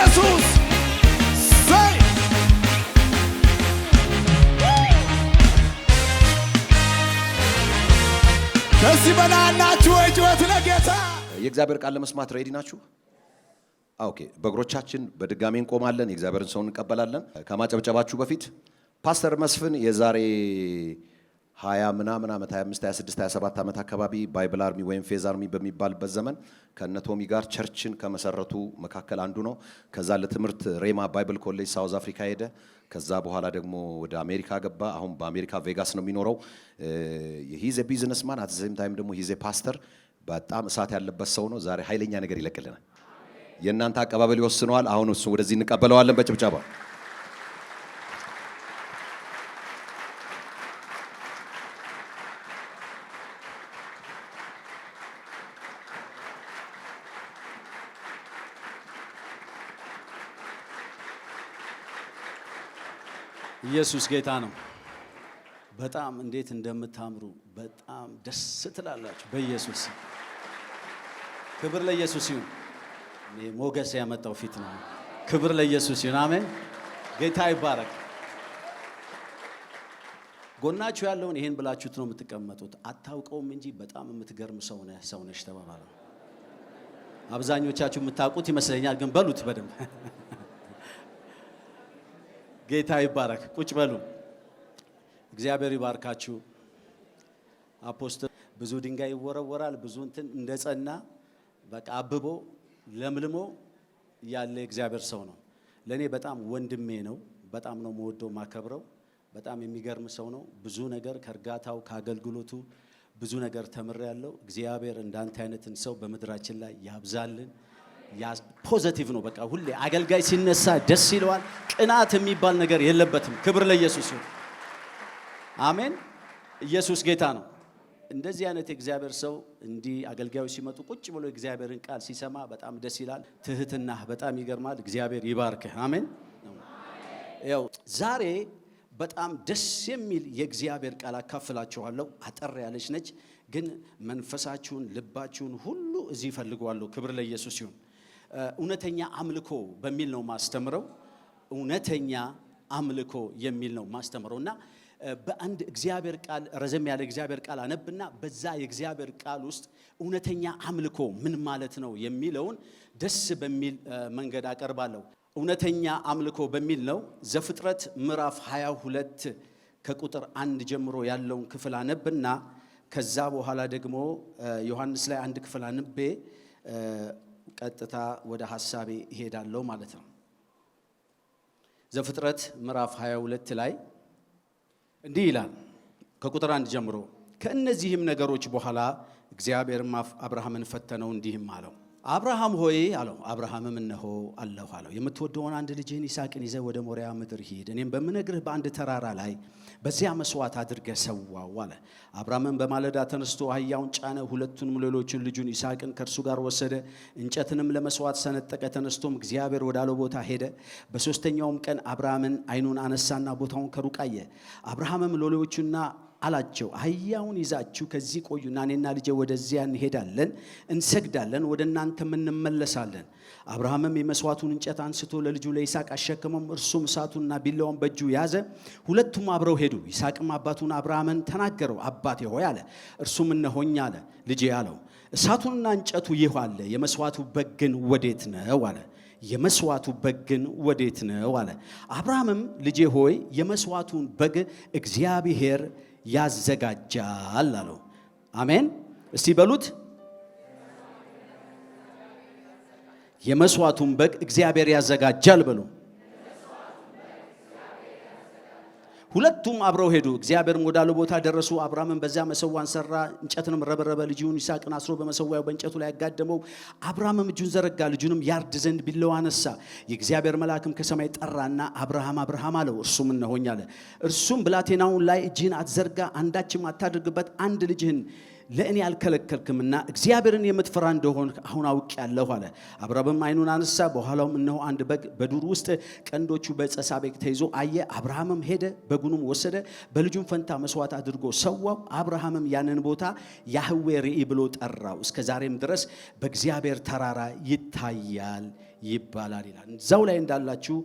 ለኢየሱስ ሰይ ከዚህ በላይ ናችሁ ወይ? ጩኸት ለጌታ። የእግዚአብሔር ቃል ለመስማት ሬዲ ናችሁ? ኦኬ። በእግሮቻችን በድጋሚ እንቆማለን። የእግዚአብሔርን ሰው እንቀበላለን። ከማጨብጨባችሁ በፊት ፓስተር መስፍን የዛሬ 20 ምናምን ዓመት 25 26 27 ዓመት አካባቢ ባይብል አርሚ ወይም ፌዝ አርሚ በሚባልበት ዘመን ከነቶሚ ጋር ቸርችን ከመሰረቱ መካከል አንዱ ነው። ከዛ ለትምህርት ሬማ ባይብል ኮሌጅ ሳውዝ አፍሪካ ሄደ። ከዛ በኋላ ደግሞ ወደ አሜሪካ ገባ። አሁን በአሜሪካ ቬጋስ ነው የሚኖረው። ሂዝ ኤ ቢዝነስማን አት ዘ ሴም ታይም ደግሞ ሂዝ ኤ ፓስተር። በጣም እሳት ያለበት ሰው ነው። ዛሬ ኃይለኛ ነገር ይለቅልናል። የእናንተ አቀባበል ይወስነዋል። አሁን እሱ ወደዚህ እንቀበለዋለን በጭብጨባ። ኢየሱስ ጌታ ነው። በጣም እንዴት እንደምታምሩ በጣም ደስ ትላላችሁ በኢየሱስ። ክብር ለኢየሱስ ይሁን። ሞገስ ያመጣው ፊት ነው። ክብር ለኢየሱስ ይሁን። አሜን። ጌታ ይባረክ። ጎናችሁ ያለውን ይሄን ብላችሁት ነው የምትቀመጡት። አታውቀውም እንጂ በጣም የምትገርም ሰው ነሽ ተባባሉ። አብዛኞቻችሁ የምታውቁት ይመስለኛል፣ ግን በሉት በደንብ። ጌታ ይባረክ። ቁጭ በሉ። እግዚአብሔር ይባርካችሁ። አፖስትል ብዙ ድንጋይ ይወረወራል፣ ብዙ እንትን እንደጸና በቃ አብቦ ለምልሞ ያለ እግዚአብሔር ሰው ነው። ለኔ በጣም ወንድሜ ነው። በጣም ነው የምወደው ማከብረው። በጣም የሚገርም ሰው ነው። ብዙ ነገር ከእርጋታው ከአገልግሎቱ ብዙ ነገር ተምሬያለሁ። እግዚአብሔር እንዳንተ አይነትን ሰው በምድራችን ላይ ያብዛልን። ፖዚቲቭ ነው። በቃ ሁሌ አገልጋይ ሲነሳ ደስ ይለዋል። ቅናት የሚባል ነገር የለበትም። ክብር ለኢየሱስ ይሁን። አሜን። ኢየሱስ ጌታ ነው። እንደዚህ አይነት የእግዚአብሔር ሰው እንዲህ አገልጋዮች ሲመጡ ቁጭ ብሎ የእግዚአብሔርን ቃል ሲሰማ በጣም ደስ ይላል። ትህትናህ በጣም ይገርማል። እግዚአብሔር ይባርክህ። አሜን። ያው ዛሬ በጣም ደስ የሚል የእግዚአብሔር ቃል አካፍላችኋለሁ። አጠር ያለች ነች፣ ግን መንፈሳችሁን ልባችሁን ሁሉ እዚህ ፈልጓለሁ። ክብር ለኢየሱስ ይሁን። እውነተኛ አምልኮ በሚል ነው ማስተምረው። እውነተኛ አምልኮ የሚል ነው ማስተምረውና በአንድ እግዚአብሔር ቃል ረዘም ያለ እግዚአብሔር ቃል አነብና በዛ የእግዚአብሔር ቃል ውስጥ እውነተኛ አምልኮ ምን ማለት ነው የሚለውን ደስ በሚል መንገድ አቀርባለሁ። እውነተኛ አምልኮ በሚል ነው። ዘፍጥረት ምዕራፍ 22 ከቁጥር 1 ጀምሮ ያለውን ክፍል አነብና ከዛ በኋላ ደግሞ ዮሐንስ ላይ አንድ ክፍል አንቤ ቀጥታ ወደ ሐሳቤ እሄዳለሁ ማለት ነው። ዘፍጥረት ምዕራፍ 22 ላይ እንዲህ ይላል ከቁጥር 1 ጀምሮ። ከእነዚህም ነገሮች በኋላ እግዚአብሔርም አብርሃምን ፈተነው እንዲህም አለው፣ አብርሃም ሆይ አለው። አብርሃምም እነሆ አለሁ አለው። የምትወደውን አንድ ልጅህን ይስሐቅን ይዘህ ወደ ሞሪያ ምድር ሂድ፣ እኔም በምነግርህ በአንድ ተራራ ላይ በዚያ መስዋዕት አድርገህ ሰዋው አለ። አብርሃምም በማለዳ ተነስቶ አህያውን ጫነ፣ ሁለቱንም ሌሎችን ልጁን ይስሐቅን ከእርሱ ጋር ወሰደ፣ እንጨትንም ለመስዋዕት ሰነጠቀ። ተነስቶም እግዚአብሔር ወዳለው ቦታ ሄደ። በሦስተኛውም ቀን አብርሃምን ዓይኑን አነሳና ቦታውን ከሩቅ አየ። አብርሃምም ሎሌዎቹና አላቸው፣ አህያውን ይዛችሁ ከዚህ ቆዩና እኔና ልጄ ወደዚያ እንሄዳለን፣ እንሰግዳለን፣ ወደ እናንተም እንመለሳለን። አብርሃምም የመስዋዕቱን እንጨት አንስቶ ለልጁ ለይስሐቅ አሸከመው። እርሱም እሳቱንና ቢላዋውን በእጁ ያዘ። ሁለቱም አብረው ሄዱ። ይስሐቅም አባቱን አብርሃምን ተናገረው። አባቴ ሆይ አለ። እርሱም እነሆኝ አለ። ልጄ አለው። እሳቱንና እንጨቱ ይህ አለ፣ የመስዋዕቱ በግ ግን ወዴት ነው አለ። የመስዋዕቱ በግ ግን ወዴት ነው አለ። አብርሃምም ልጄ ሆይ የመስዋዕቱን በግ እግዚአብሔር ያዘጋጃል አለው። አሜን። እስቲ በሉት፣ የመስዋዕቱን በግ እግዚአብሔር ያዘጋጃል በሉ። ሁለቱም አብረው ሄዱ። እግዚአብሔርም ወዳለው ቦታ ደረሱ። አብርሃምም በዚያ መሰዋን ሰራ፣ እንጨትንም ረበረበ፣ ልጁን ይስሐቅን አስሮ በመሰዋው በእንጨቱ ላይ ያጋደመው። አብርሃምም እጁን ዘረጋ፣ ልጁንም ያርድ ዘንድ ቢላዋ አነሳ። የእግዚአብሔር መልአክም ከሰማይ ጠራና አብርሃም አብርሃም አለው። እርሱም እነሆኝ አለ። እርሱም ብላቴናውን ላይ እጅህን አትዘርጋ፣ አንዳችም አታድርግበት፣ አንድ ልጅህን ለእኔ አልከለከልክምና እግዚአብሔርን የምትፈራ እንደሆን አሁን አውቄአለሁ አለ። አብርሃምም ዓይኑን አነሳ፣ በኋላውም እነሆ አንድ በግ በዱር ውስጥ ቀንዶቹ በዕፀ ሳቤቅ ተይዞ አየ። አብርሃምም ሄደ፣ በጉንም ወሰደ፣ በልጁም ፈንታ መስዋዕት አድርጎ ሰዋው። አብርሃምም ያንን ቦታ ያህዌ ርኢ ብሎ ጠራው። እስከ ዛሬም ድረስ በእግዚአብሔር ተራራ ይታያል ይባላል ይላል። እዛው ላይ እንዳላችሁ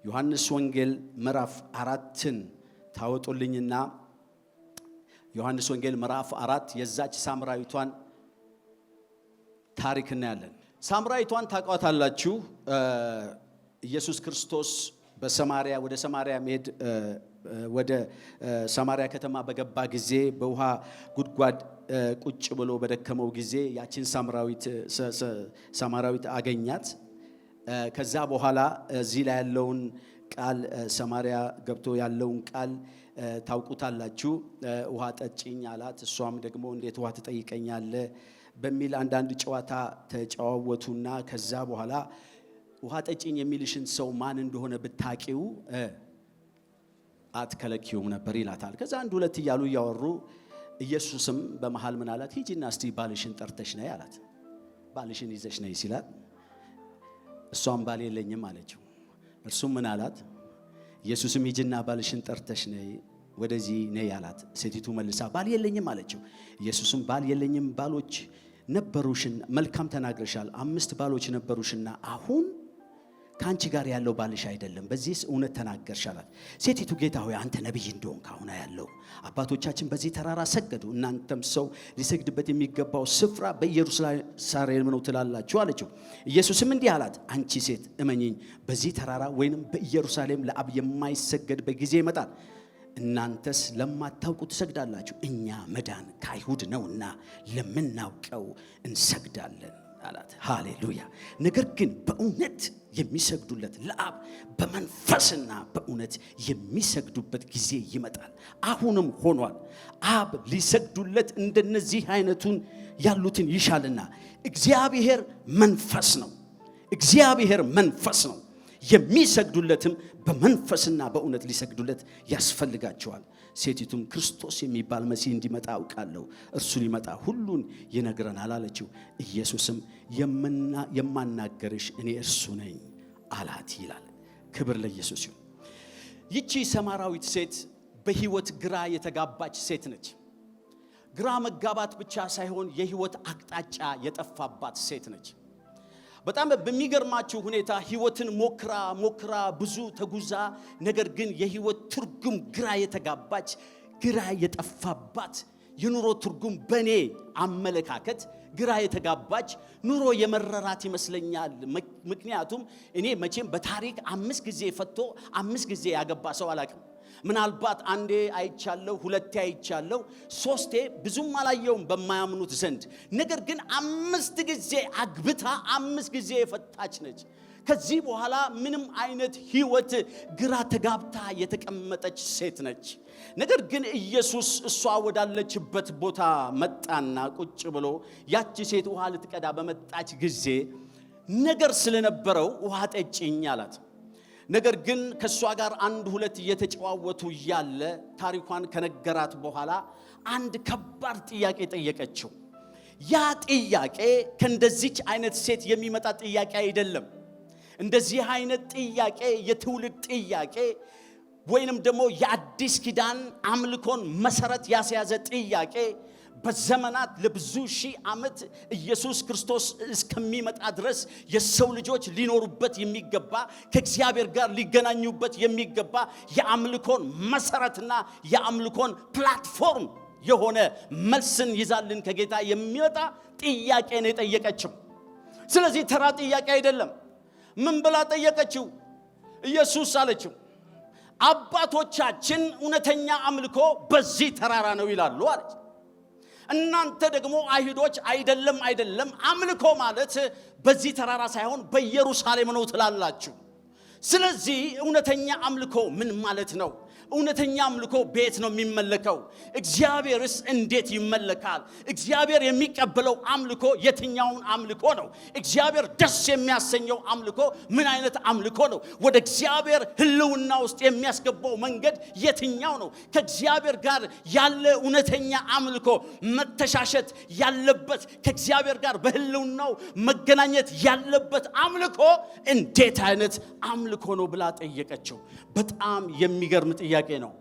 ዮሐንስ ወንጌል ምዕራፍ 4ን ታወጡልኝና ዮሐንስ ወንጌል ምዕራፍ 4 የዛች ሳምራዊቷን ታሪክ እናያለን። ሳምራዊቷን ታውቋታላችሁ። ኢየሱስ ክርስቶስ በሰማሪያ ወደ ሰማሪያ መሄድ ወደ ሰማሪያ ከተማ በገባ ጊዜ በውሃ ጉድጓድ ቁጭ ብሎ በደከመው ጊዜ ያችን ሳምራዊት አገኛት። ከዛ በኋላ እዚህ ላይ ያለውን ቃል ሰማሪያ ገብቶ ያለውን ቃል ታውቁታላችሁ። ውሃ ጠጪኝ አላት። እሷም ደግሞ እንዴት ውሃ ትጠይቀኛለህ በሚል አንዳንድ ጨዋታ ተጨዋወቱና ከዛ በኋላ ውሃ ጠጪኝ የሚልሽን ሰው ማን እንደሆነ ብታቂው አትከለኪውም ነበር ይላታል። ከዛ አንድ ሁለት እያሉ እያወሩ ኢየሱስም በመሃል ምን አላት? ሂጂና እስቲ ባልሽን ጠርተሽ ነይ አላት። ባልሽን ይዘሽ ነይ ሲላት እሷም ባል የለኝም አለችው። እርሱም ምን አላት? ኢየሱስም ሂጂና ባልሽን ጠርተሽ ነይ ወደዚህ ነይ አላት። ሴቲቱ መልሳ ባል የለኝም አለችው። ኢየሱስም ባል የለኝም፣ ባሎች ነበሩሽና መልካም ተናግረሻል፣ 5 ባሎች ነበሩሽና አሁን ካንቺ ጋር ያለው ባልሽ አይደለም፣ በዚህስ እውነት ተናገርሽ አላት። ሴቲቱ ጌታ ሆይ አንተ ነቢይ እንደሆንክ አሁን ያለው አባቶቻችን በዚህ ተራራ ሰገዱ፣ እናንተም ሰው ሊሰግድበት የሚገባው ስፍራ በኢየሩሳሌም ነው ትላላችሁ አለችው። ኢየሱስም እንዲህ አላት፣ አንቺ ሴት እመኚኝ፣ በዚህ ተራራ ወይንም በኢየሩሳሌም ለአብ የማይሰገድበት ጊዜ ይመጣል። እናንተስ ለማታውቁ ትሰግዳላችሁ፣ እኛ መዳን ከአይሁድ ነውና ለምናውቀው እንሰግዳለን አላት። ሃሌሉያ። ነገር ግን በእውነት የሚሰግዱለት ለአብ በመንፈስና በእውነት የሚሰግዱበት ጊዜ ይመጣል፣ አሁንም ሆኗል። አብ ሊሰግዱለት እንደነዚህ አይነቱን ያሉትን ይሻልና። እግዚአብሔር መንፈስ ነው። እግዚአብሔር መንፈስ ነው። የሚሰግዱለትም በመንፈስና በእውነት ሊሰግዱለት ያስፈልጋቸዋል። ሴቲቱም ክርስቶስ የሚባል መሲህ እንዲመጣ አውቃለሁ፣ እርሱ ሊመጣ ሁሉን ይነግረናል አለችው። ኢየሱስም የማናገርሽ እኔ እርሱ ነኝ አላት ይላል። ክብር ለኢየሱስ ይሁን። ይቺ ሰማራዊት ሴት በህይወት ግራ የተጋባች ሴት ነች። ግራ መጋባት ብቻ ሳይሆን የህይወት አቅጣጫ የጠፋባት ሴት ነች። በጣም በሚገርማችሁ ሁኔታ ህይወትን ሞክራ ብዙ ተጉዛ፣ ነገር ግን የህይወት ትርጉም ግራ የተጋባች፣ ግራ የጠፋባት፣ የኑሮ ትርጉም በኔ አመለካከት ግራ የተጋባች፣ ኑሮ የመረራት ይመስለኛል። ምክንያቱም እኔ መቼም በታሪክ 5 ጊዜ ፈቶ 5 ጊዜ ያገባ ሰው አላውቅም። ምናልባት አንዴ አይቻለሁ፣ 2 አይቻለሁ፣ 3 ብዙም አላየውም በማያምኑት ዘንድ። ነገር ግን 5 ጊዜ አግብታ 5 ጊዜ የፈታች ነች። ከዚህ በኋላ ምንም አይነት ህይወት ግራ ተጋብታ የተቀመጠች ሴት ነች። ነገር ግን ኢየሱስ እሷ ወዳለችበት ቦታ መጣና ቁጭ ብሎ ያቺ ሴት ውሃ ልትቀዳ በመጣች ጊዜ ነገር ስለነበረው ውሃ ጠጪኝ አላት። ነገር ግን ከሷ ጋር 1-2 እየተጨዋወቱ ያለ ታሪኳን ከነገራት በኋላ አንድ ከባድ ጥያቄ ጠየቀችው። ያ ጥያቄ ከእንደዚች አይነት ሴት የሚመጣ ጥያቄ አይደለም። እንደዚህ አይነት ጥያቄ የትውልድ ጥያቄ ወይንም ደግሞ የአዲስ ኪዳን አምልኮን መሰረት ያስያዘ ጥያቄ በዘመናት ለብዙ ሺህ ዓመት ኢየሱስ ክርስቶስ እስከሚመጣ ድረስ የሰው ልጆች ሊኖሩበት የሚገባ ከእግዚአብሔር ጋር ሊገናኙበት የሚገባ የአምልኮን መሰረትና የአምልኮን ፕላትፎርም የሆነ መልስን ይዛልን ከጌታ የሚመጣ ጥያቄ ነው የጠየቀችው። ስለዚህ ተራ ጥያቄ አይደለም። ምን ብላ ጠየቀችው? ኢየሱስ አለችው፣ አባቶቻችን እውነተኛ አምልኮ በዚህ ተራራ ነው ይላሉ አለች። እናንተ ደግሞ አይሁዶች አይደለም አምልኮ ማለት በዚህ ተራራ ሳይሆን በኢየሩሳሌም ነው ትላላችሁ። ስለዚህ እውነተኛ አምልኮ ምን ማለት ነው? እውነተኛ አምልኮ ቤት ነው የሚመለከው? እግዚአብሔርስ እንዴት ይመለካል? እግዚአብሔር የሚቀበለው አምልኮ የትኛውን አምልኮ ነው? እግዚአብሔር ደስ የሚያሰኘው አምልኮ ምን አይነት አምልኮ ነው? ወደ እግዚአብሔር ህልውና ውስጥ የሚያስገባው መንገድ የትኛው ነው? ከእግዚአብሔር ጋር ያለ እውነተኛ አምልኮ መተሻሸት ያለበት ከእግዚአብሔር ጋር በህልውናው መገናኘት ያለበት አምልኮ እንዴት አይነት አምልኮ ነው ብላ ጠየቀችው። በጣም የሚገርም ጥያቄ ነው።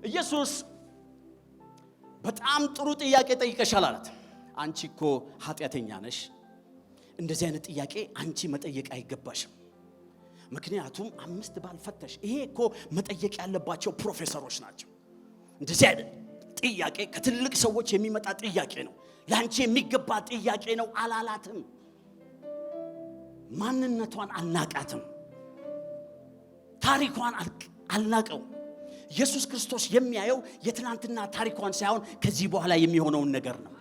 ኢየሱስ በጣም ጥሩ ጥያቄ ጠይቀሻል አላት። አንቺ እኮ ኃጢአተኛ ነሽ፣ እንደዚህ አይነት ጥያቄ አንቺ መጠየቅ አይገባሽም። ምክንያቱም 5 ባል ፈተሽ። ይሄ እኮ መጠየቅ ያለባቸው ፕሮፌሰሮች ናቸው። እንደዚህ አይነት ጥያቄ ከትልቅ ሰዎች የሚመጣ ጥያቄ ነው። ላንቺ የሚገባ ጥያቄ ነው አላላትም። ማንነቷን አልናቃትም። ታሪኳን አልናቀው። ኢየሱስ ክርስቶስ የሚያየው የትናንትና ታሪኳን ሳይሆን ከዚህ በኋላ የሚሆነውን ነገር ነው።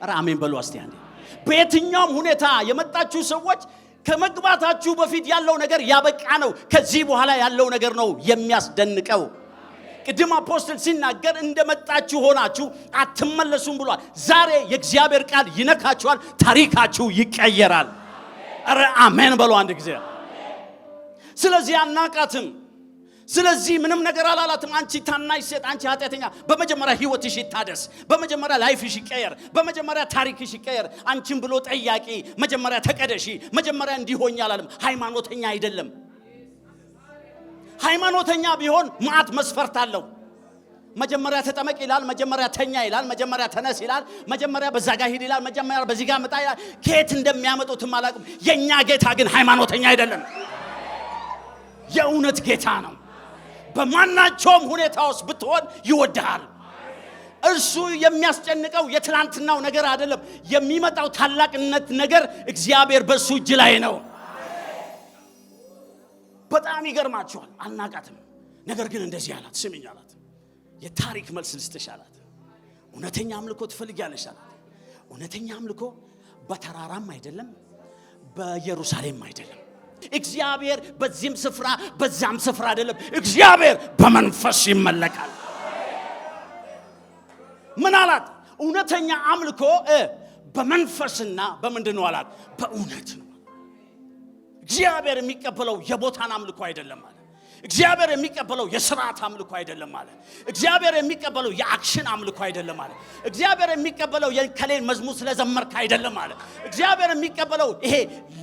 ኧረ አሜን በሉ እስቲ አንዴ። በየትኛውም ሁኔታ የመጣችሁ ሰዎች ከመግባታችሁ በፊት ያለው ነገር ያበቃ ነው። ከዚህ በኋላ ያለው ነገር ነው የሚያስደንቀው። ቅድም አፖስትል ሲናገር እንደመጣችሁ ሆናችሁ አትመለሱም ብሏል። ዛሬ የእግዚአብሔር ቃል ይነካችኋል፣ ታሪካችሁ ይቀየራል። ኧረ አሜን በሉ አንድ ጊዜ። ስለዚህ አናቃትም። ስለዚህ ምንም ነገር አላላትም። አንቺ ታናሽ ሴት፣ አንቺ ኃጢአተኛ፣ በመጀመሪያ ህይወትሽ ይታደስ፣ በመጀመሪያ ላይፍሽ ይቀየር፣ በመጀመሪያ ታሪክሽ ይቀየር። አንቺን ብሎ ጠያቂ መጀመሪያ ተቀደሺ፣ መጀመሪያ እንዲሆኝ አላለም። ሃይማኖተኛ አይደለም። ሃይማኖተኛ ቢሆን ማዕት መስፈርት አለው። መጀመሪያ ተጠመቅ ይላል፣ መጀመሪያ ተኛ ይላል፣ መጀመሪያ ተነስ ይላል፣ መጀመሪያ በዛ ጋር ሂድ ይላል፣ መጀመሪያ በዚህ ጋር መጣ ይላል። ከየት እንደሚያመጡትም አላውቅም። የኛ ጌታ ግን ሃይማኖተኛ አይደለም። የእውነት ጌታ ነው። በማናቸውም ሁኔታ ውስጥ ብትሆን ይወድሃል። እርሱ የሚያስጨንቀው የትላንትናው ነገር አይደለም። የሚመጣው ታላቅነት ነገር እግዚአብሔር በሱ እጅ ላይ ነው። በጣም ይገርማችኋል። አልናቃትም። ነገር ግን እንደዚህ አላት። ስሚኝ አላት። የታሪክ መልስ ልስጥሽ አላት። እውነተኛ አምልኮ ትፈልጊያለሽ አላት። እውነተኛ አምልኮ በተራራም አይደለም፣ በኢየሩሳሌም አይደለም። እግዚአብሔር በዚህም ስፍራ በዛም ስፍራ አይደለም። እግዚአብሔር በመንፈስ ይመለካል። ምን አላት? እውነተኛ አምልኮ በመንፈስና በምንድነው አላት? በእውነት ነው። እግዚአብሔር የሚቀበለው የቦታን አምልኮ አይደለም ማለት። እግዚአብሔር የሚቀበለው የሥርዓት አምልኮ አይደለም ማለት። እግዚአብሔር የሚቀበለው የአክሽን አምልኮ አይደለም ማለት። እግዚአብሔር የሚቀበለው የከሌን መዝሙር ስለዘመርክ አይደለም ማለት። እግዚአብሔር የሚቀበለው ይሄ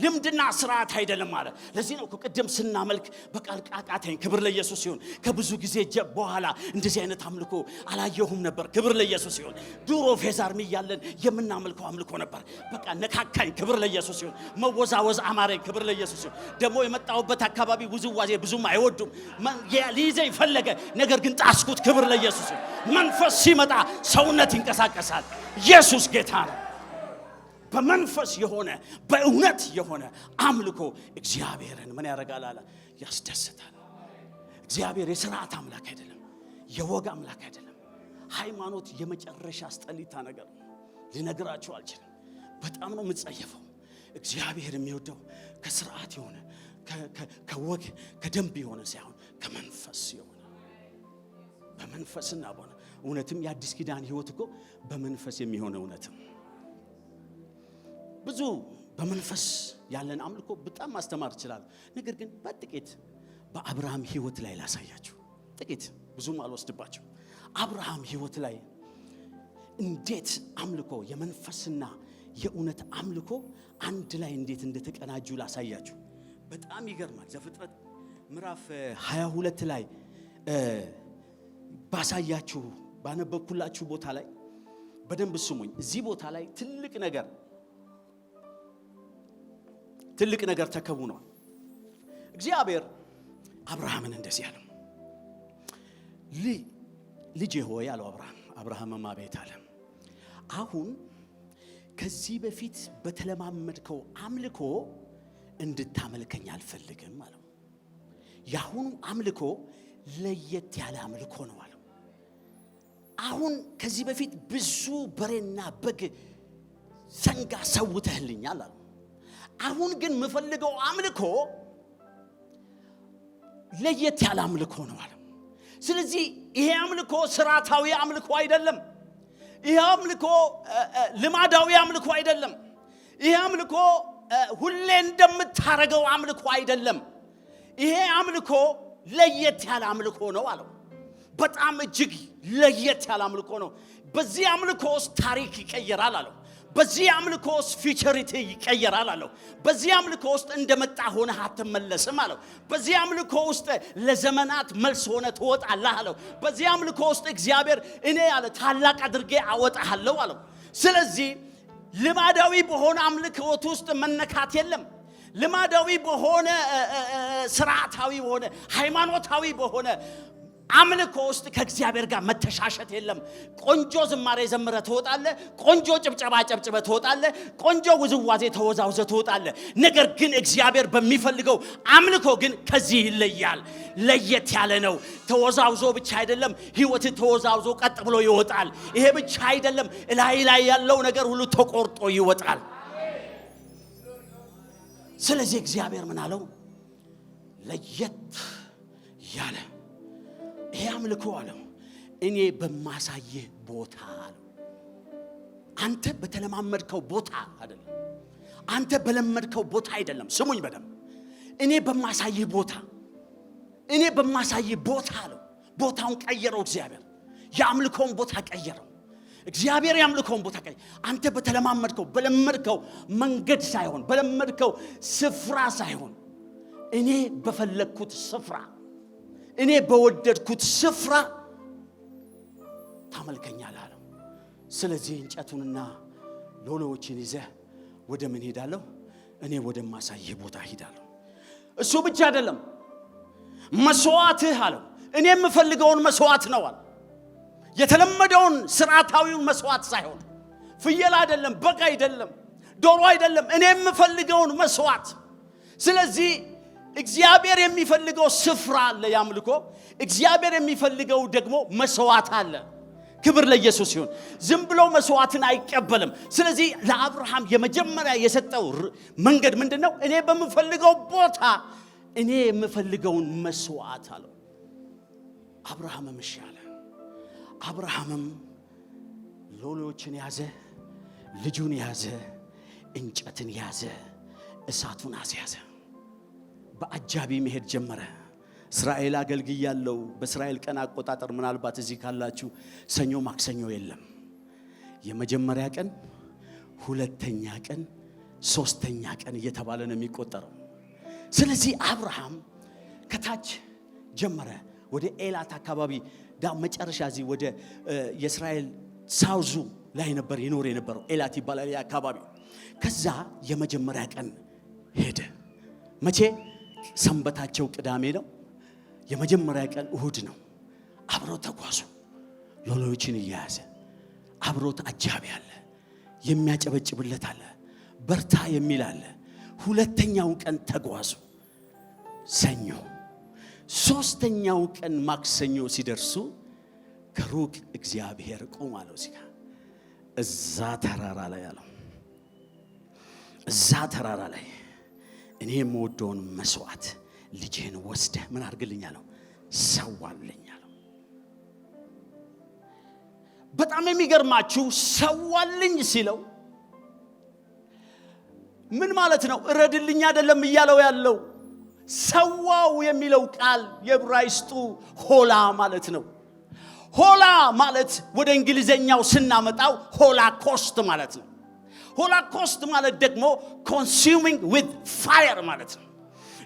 ልምድና ሥርዓት አይደለም ማለት። ለዚህ ነው ቅድም ስናመልክ በቃል ቃቃተኝ። ክብር ለኢየሱስ ይሁን። ከብዙ ጊዜ በኋላ እንደዚህ አይነት አምልኮ አላየሁም ነበር። ክብር ለኢየሱስ ይሁን። ድሮ ፌዛርም እያለን የምናመልከው አምልኮ ነበር። በቃ ነካካኝ። ክብር ለኢየሱስ ይሁን። መወዛወዝ አማረኝ። ክብር ለኢየሱስ ይሁን። ደግሞ የመጣሁበት አካባቢ ውዝዋዜ ብዙም አይወዱም። ሊይዘኝ ፈለገ፣ ነገር ግን ጣስኩት። ክብር ለኢየሱስ ይሁን። መንፈስ ሲመጣ ሰውነት ይንቀሳቀሳል። ኢየሱስ ጌታ ነው። በመንፈስ የሆነ በእውነት የሆነ አምልኮ እግዚአብሔርን ምን ያደርጋል አለ? ያስደስታል። እግዚአብሔር የሥርዓት አምላክ አይደለም፣ የወግ አምላክ አይደለም። ሃይማኖት የመጨረሻ አስጠሊታ ነገር ነው። ልነግራችሁ አልችልም። በጣም ነው የምጸየፈው። እግዚአብሔር የሚወደው ከሥርዓት የሆነ ከወግ ከደንብ የሆነ ሳይሆን ከመንፈስ የሆነ በመንፈስና በሆነ እውነትም የአዲስ ኪዳን ሕይወት እኮ በመንፈስ የሚሆነ እውነትም ብዙ በመንፈስ ያለን አምልኮ በጣም ማስተማር ይችላል። ነገር ግን በጥቂት በአብርሃም ሕይወት ላይ ላሳያችሁ። ጥቂት ብዙም አልወስድባችሁ። አብርሃም ሕይወት ላይ እንዴት አምልኮ የመንፈስና የእውነት አምልኮ አንድ ላይ እንዴት እንደተቀናጁ ላሳያችሁ። በጣም ይገርማል። ዘፍጥረት ምዕራፍ 22 ላይ ባሳያችሁ ባነበብኩላችሁ ቦታ ላይ በደንብ ስሙኝ። እዚህ ቦታ ላይ ትልቅ ነገር ተከውኗል። እግዚአብሔር አብርሃምን እንደዚህ ያለው፣ ልጄ ሆይ አለው። አብርሃምም አቤት አለ። አሁን ከዚህ በፊት በተለማመድከው አምልኮ እንድታመልከኝ አልፈልግም አለው። ያሁኑ አምልኮ ለየት ያለ አምልኮ ነው አለው። አሁን ከዚህ በፊት ብዙ በሬና በግ ሰንጋ ሰውተህልኛል አለው። አሁን ግን የምፈልገው አምልኮ ለየት ያለ አምልኮ ነው አለው። ስለዚህ ይሄ አምልኮ ስርዓታዊ አምልኮ አይደለም። ይሄ አምልኮ ልማዳዊ አምልኮ አይደለም። ይሄ አምልኮ ሁሌ እንደምታረገው አምልኮ አይደለም። ይሄ አምልኮ ለየት ያለ አምልኮ ነው አለው። በጣም እጅግ ለየት ያለ አምልኮ ነው። በዚህ አምልኮ ውስጥ ታሪክ ይቀየራል አለው። በዚህ አምልኮ ውስጥ ፊቸሪቲ ይቀየራል አለው። በዚህ አምልኮ ውስጥ እንደመጣ ሆነ አትመለስም አለው። በዚህ አምልኮ ውስጥ ለዘመናት መልስ ሆነ ትወጣለህ አለው። በዚህ አምልኮ ውስጥ እግዚአብሔር እኔ ያለ ታላቅ አድርጌ አወጣሃለሁ አለው። ስለዚህ ልማዳዊ በሆነ አምልኮት ውስጥ መነካት የለም። ልማዳዊ በሆነ ስርዓታዊ በሆነ ሃይማኖታዊ በሆነ አምልኮ ውስጥ ከእግዚአብሔር ጋር መተሻሸት የለም። ቆንጆ ዝማሬ ዘምረ ትወጣለህ፣ ቆንጆ ጭብጨባ ጨብጭበ ትወጣለህ፣ ቆንጆ ውዝዋዜ ተወዛውዘ ትወጣለህ። ነገር ግን እግዚአብሔር በሚፈልገው አምልኮ ግን ከዚህ ይለያል። ለየት ያለ ነው። ተወዛውዞ ብቻ አይደለም፣ ህይወት ተወዛውዞ ቀጥ ብሎ ይወጣል። ይሄ ብቻ አይደለም፣ ላይ ያለው ነገር ሁሉ ተቆርጦ ይወጣል። ስለዚህ እግዚአብሔር ምን አለው? ለየት ያለ ይሄ አምልኮ አለው እኔ በማሳየህ ቦታ አለው። አንተ በተለማመድከው ቦታ አይደለም፣ አንተ በለመድከው ቦታ አይደለም። ስሙኝ በደንብ። እኔ በማሳየህ ቦታ፣ እኔ በማሳየህ ቦታ አለው። ቦታውን ቀየረው እግዚአብሔር። የአምልኮውን ቦታ ቀየረው እግዚአብሔር። የአምልኮውን ቦታ ቀየረው። አንተ በተለማመድከው በለመድከው መንገድ ሳይሆን፣ በለመድከው ስፍራ ሳይሆን እኔ በፈለግኩት ስፍራ፣ እኔ በወደድኩት ስፍራ ታመልከኛለህ አለው። ስለዚህ እንጨቱንና ሎሎዎችን ይዘህ ወደ ምን ሄዳለሁ? እኔ ወደ ማሳየህ ቦታ ሄዳለሁ። እሱ ብቻ አይደለም፣ መስዋዕትህ አለው እኔ የምፈልገውን መስዋዕት ነው አለ። የተለመደውን ስርዓታዊውን መስዋዕት ሳይሆን፣ ፍየል አይደለም፣ በግ አይደለም፣ ዶሮ አይደለም፣ እኔ የምፈልገውን መስዋዕት። ስለዚህ እግዚአብሔር የሚፈልገው ስፍራ አለ፣ ያምልኮ። እግዚአብሔር የሚፈልገው ደግሞ መስዋዕት አለ። ክብር ለኢየሱስ ይሁን። ዝም ብሎ መስዋዕትን አይቀበልም። ስለዚህ ለአብርሃም የመጀመሪያ የሰጠው መንገድ ምንድነው? እኔ በመፈልገው ቦታ እኔ የምፈልገውን መስዋዕት አለው። አብርሃምም እሺ አለ። አብርሃምም ሎሎችን ያዘ፣ ልጁን ያዘ፣ እንጨትን ያዘ፣ እሳቱን አስያዘ። በአጃቢ መሄድ ጀመረ። እስራኤል አገልግያለሁ። በእስራኤል ቀን አቆጣጠር ምናልባት እዚህ ካላችሁ ሰኞ ማክሰኞ የለም። የመጀመሪያ ቀን፣ ሁለተኛ ቀን፣ ሶስተኛ ቀን እየተባለ ነው የሚቆጠረው። ስለዚህ አብርሃም ከታች ጀመረ። ወደ ኤላት አካባቢ መጨረሻ እዚህ ወደ የእስራኤል ሳውዙ ላይ ነበር ይኖር የነበረው። ኤላት ይባላል ያ አካባቢ። ከዛ የመጀመሪያ ቀን ሄደ። መቼ? ሰንበታቸው ቅዳሜ ነው። የመጀመሪያ ቀን እሁድ ነው። አብረው ተጓዙ። ሎሎዎችን እያያዘ አብሮት አጃቢ አለ፣ የሚያጨበጭብለት አለ፣ በርታ የሚል አለ። ሁለተኛው ቀን ተጓዙ፣ ሰኞ። ሶስተኛው ቀን ማክሰኞ ሲደርሱ ከሩቅ እግዚአብሔር ቆም አለው። ሲጋ እዛ ተራራ ላይ አለው፣ እዛ ተራራ ላይ እኔ የምወደውን መስዋዕት ልጅህን ወስደህ ምን አድርግልኝ አለው? ሰዋልኝ አለው። በጣም የሚገርማችሁ ሰዋልኝ ሲለው ምን ማለት ነው? እረድልኝ አይደለም እያለው ያለው። ሰዋው የሚለው ቃል የዕብራይስጡ ሆላ ማለት ነው። ሆላ ማለት ወደ እንግሊዘኛው ስናመጣው ሆላኮስት ማለት ነው። ሆላኮስት ማለት ደግሞ consuming with fire ማለት ነው።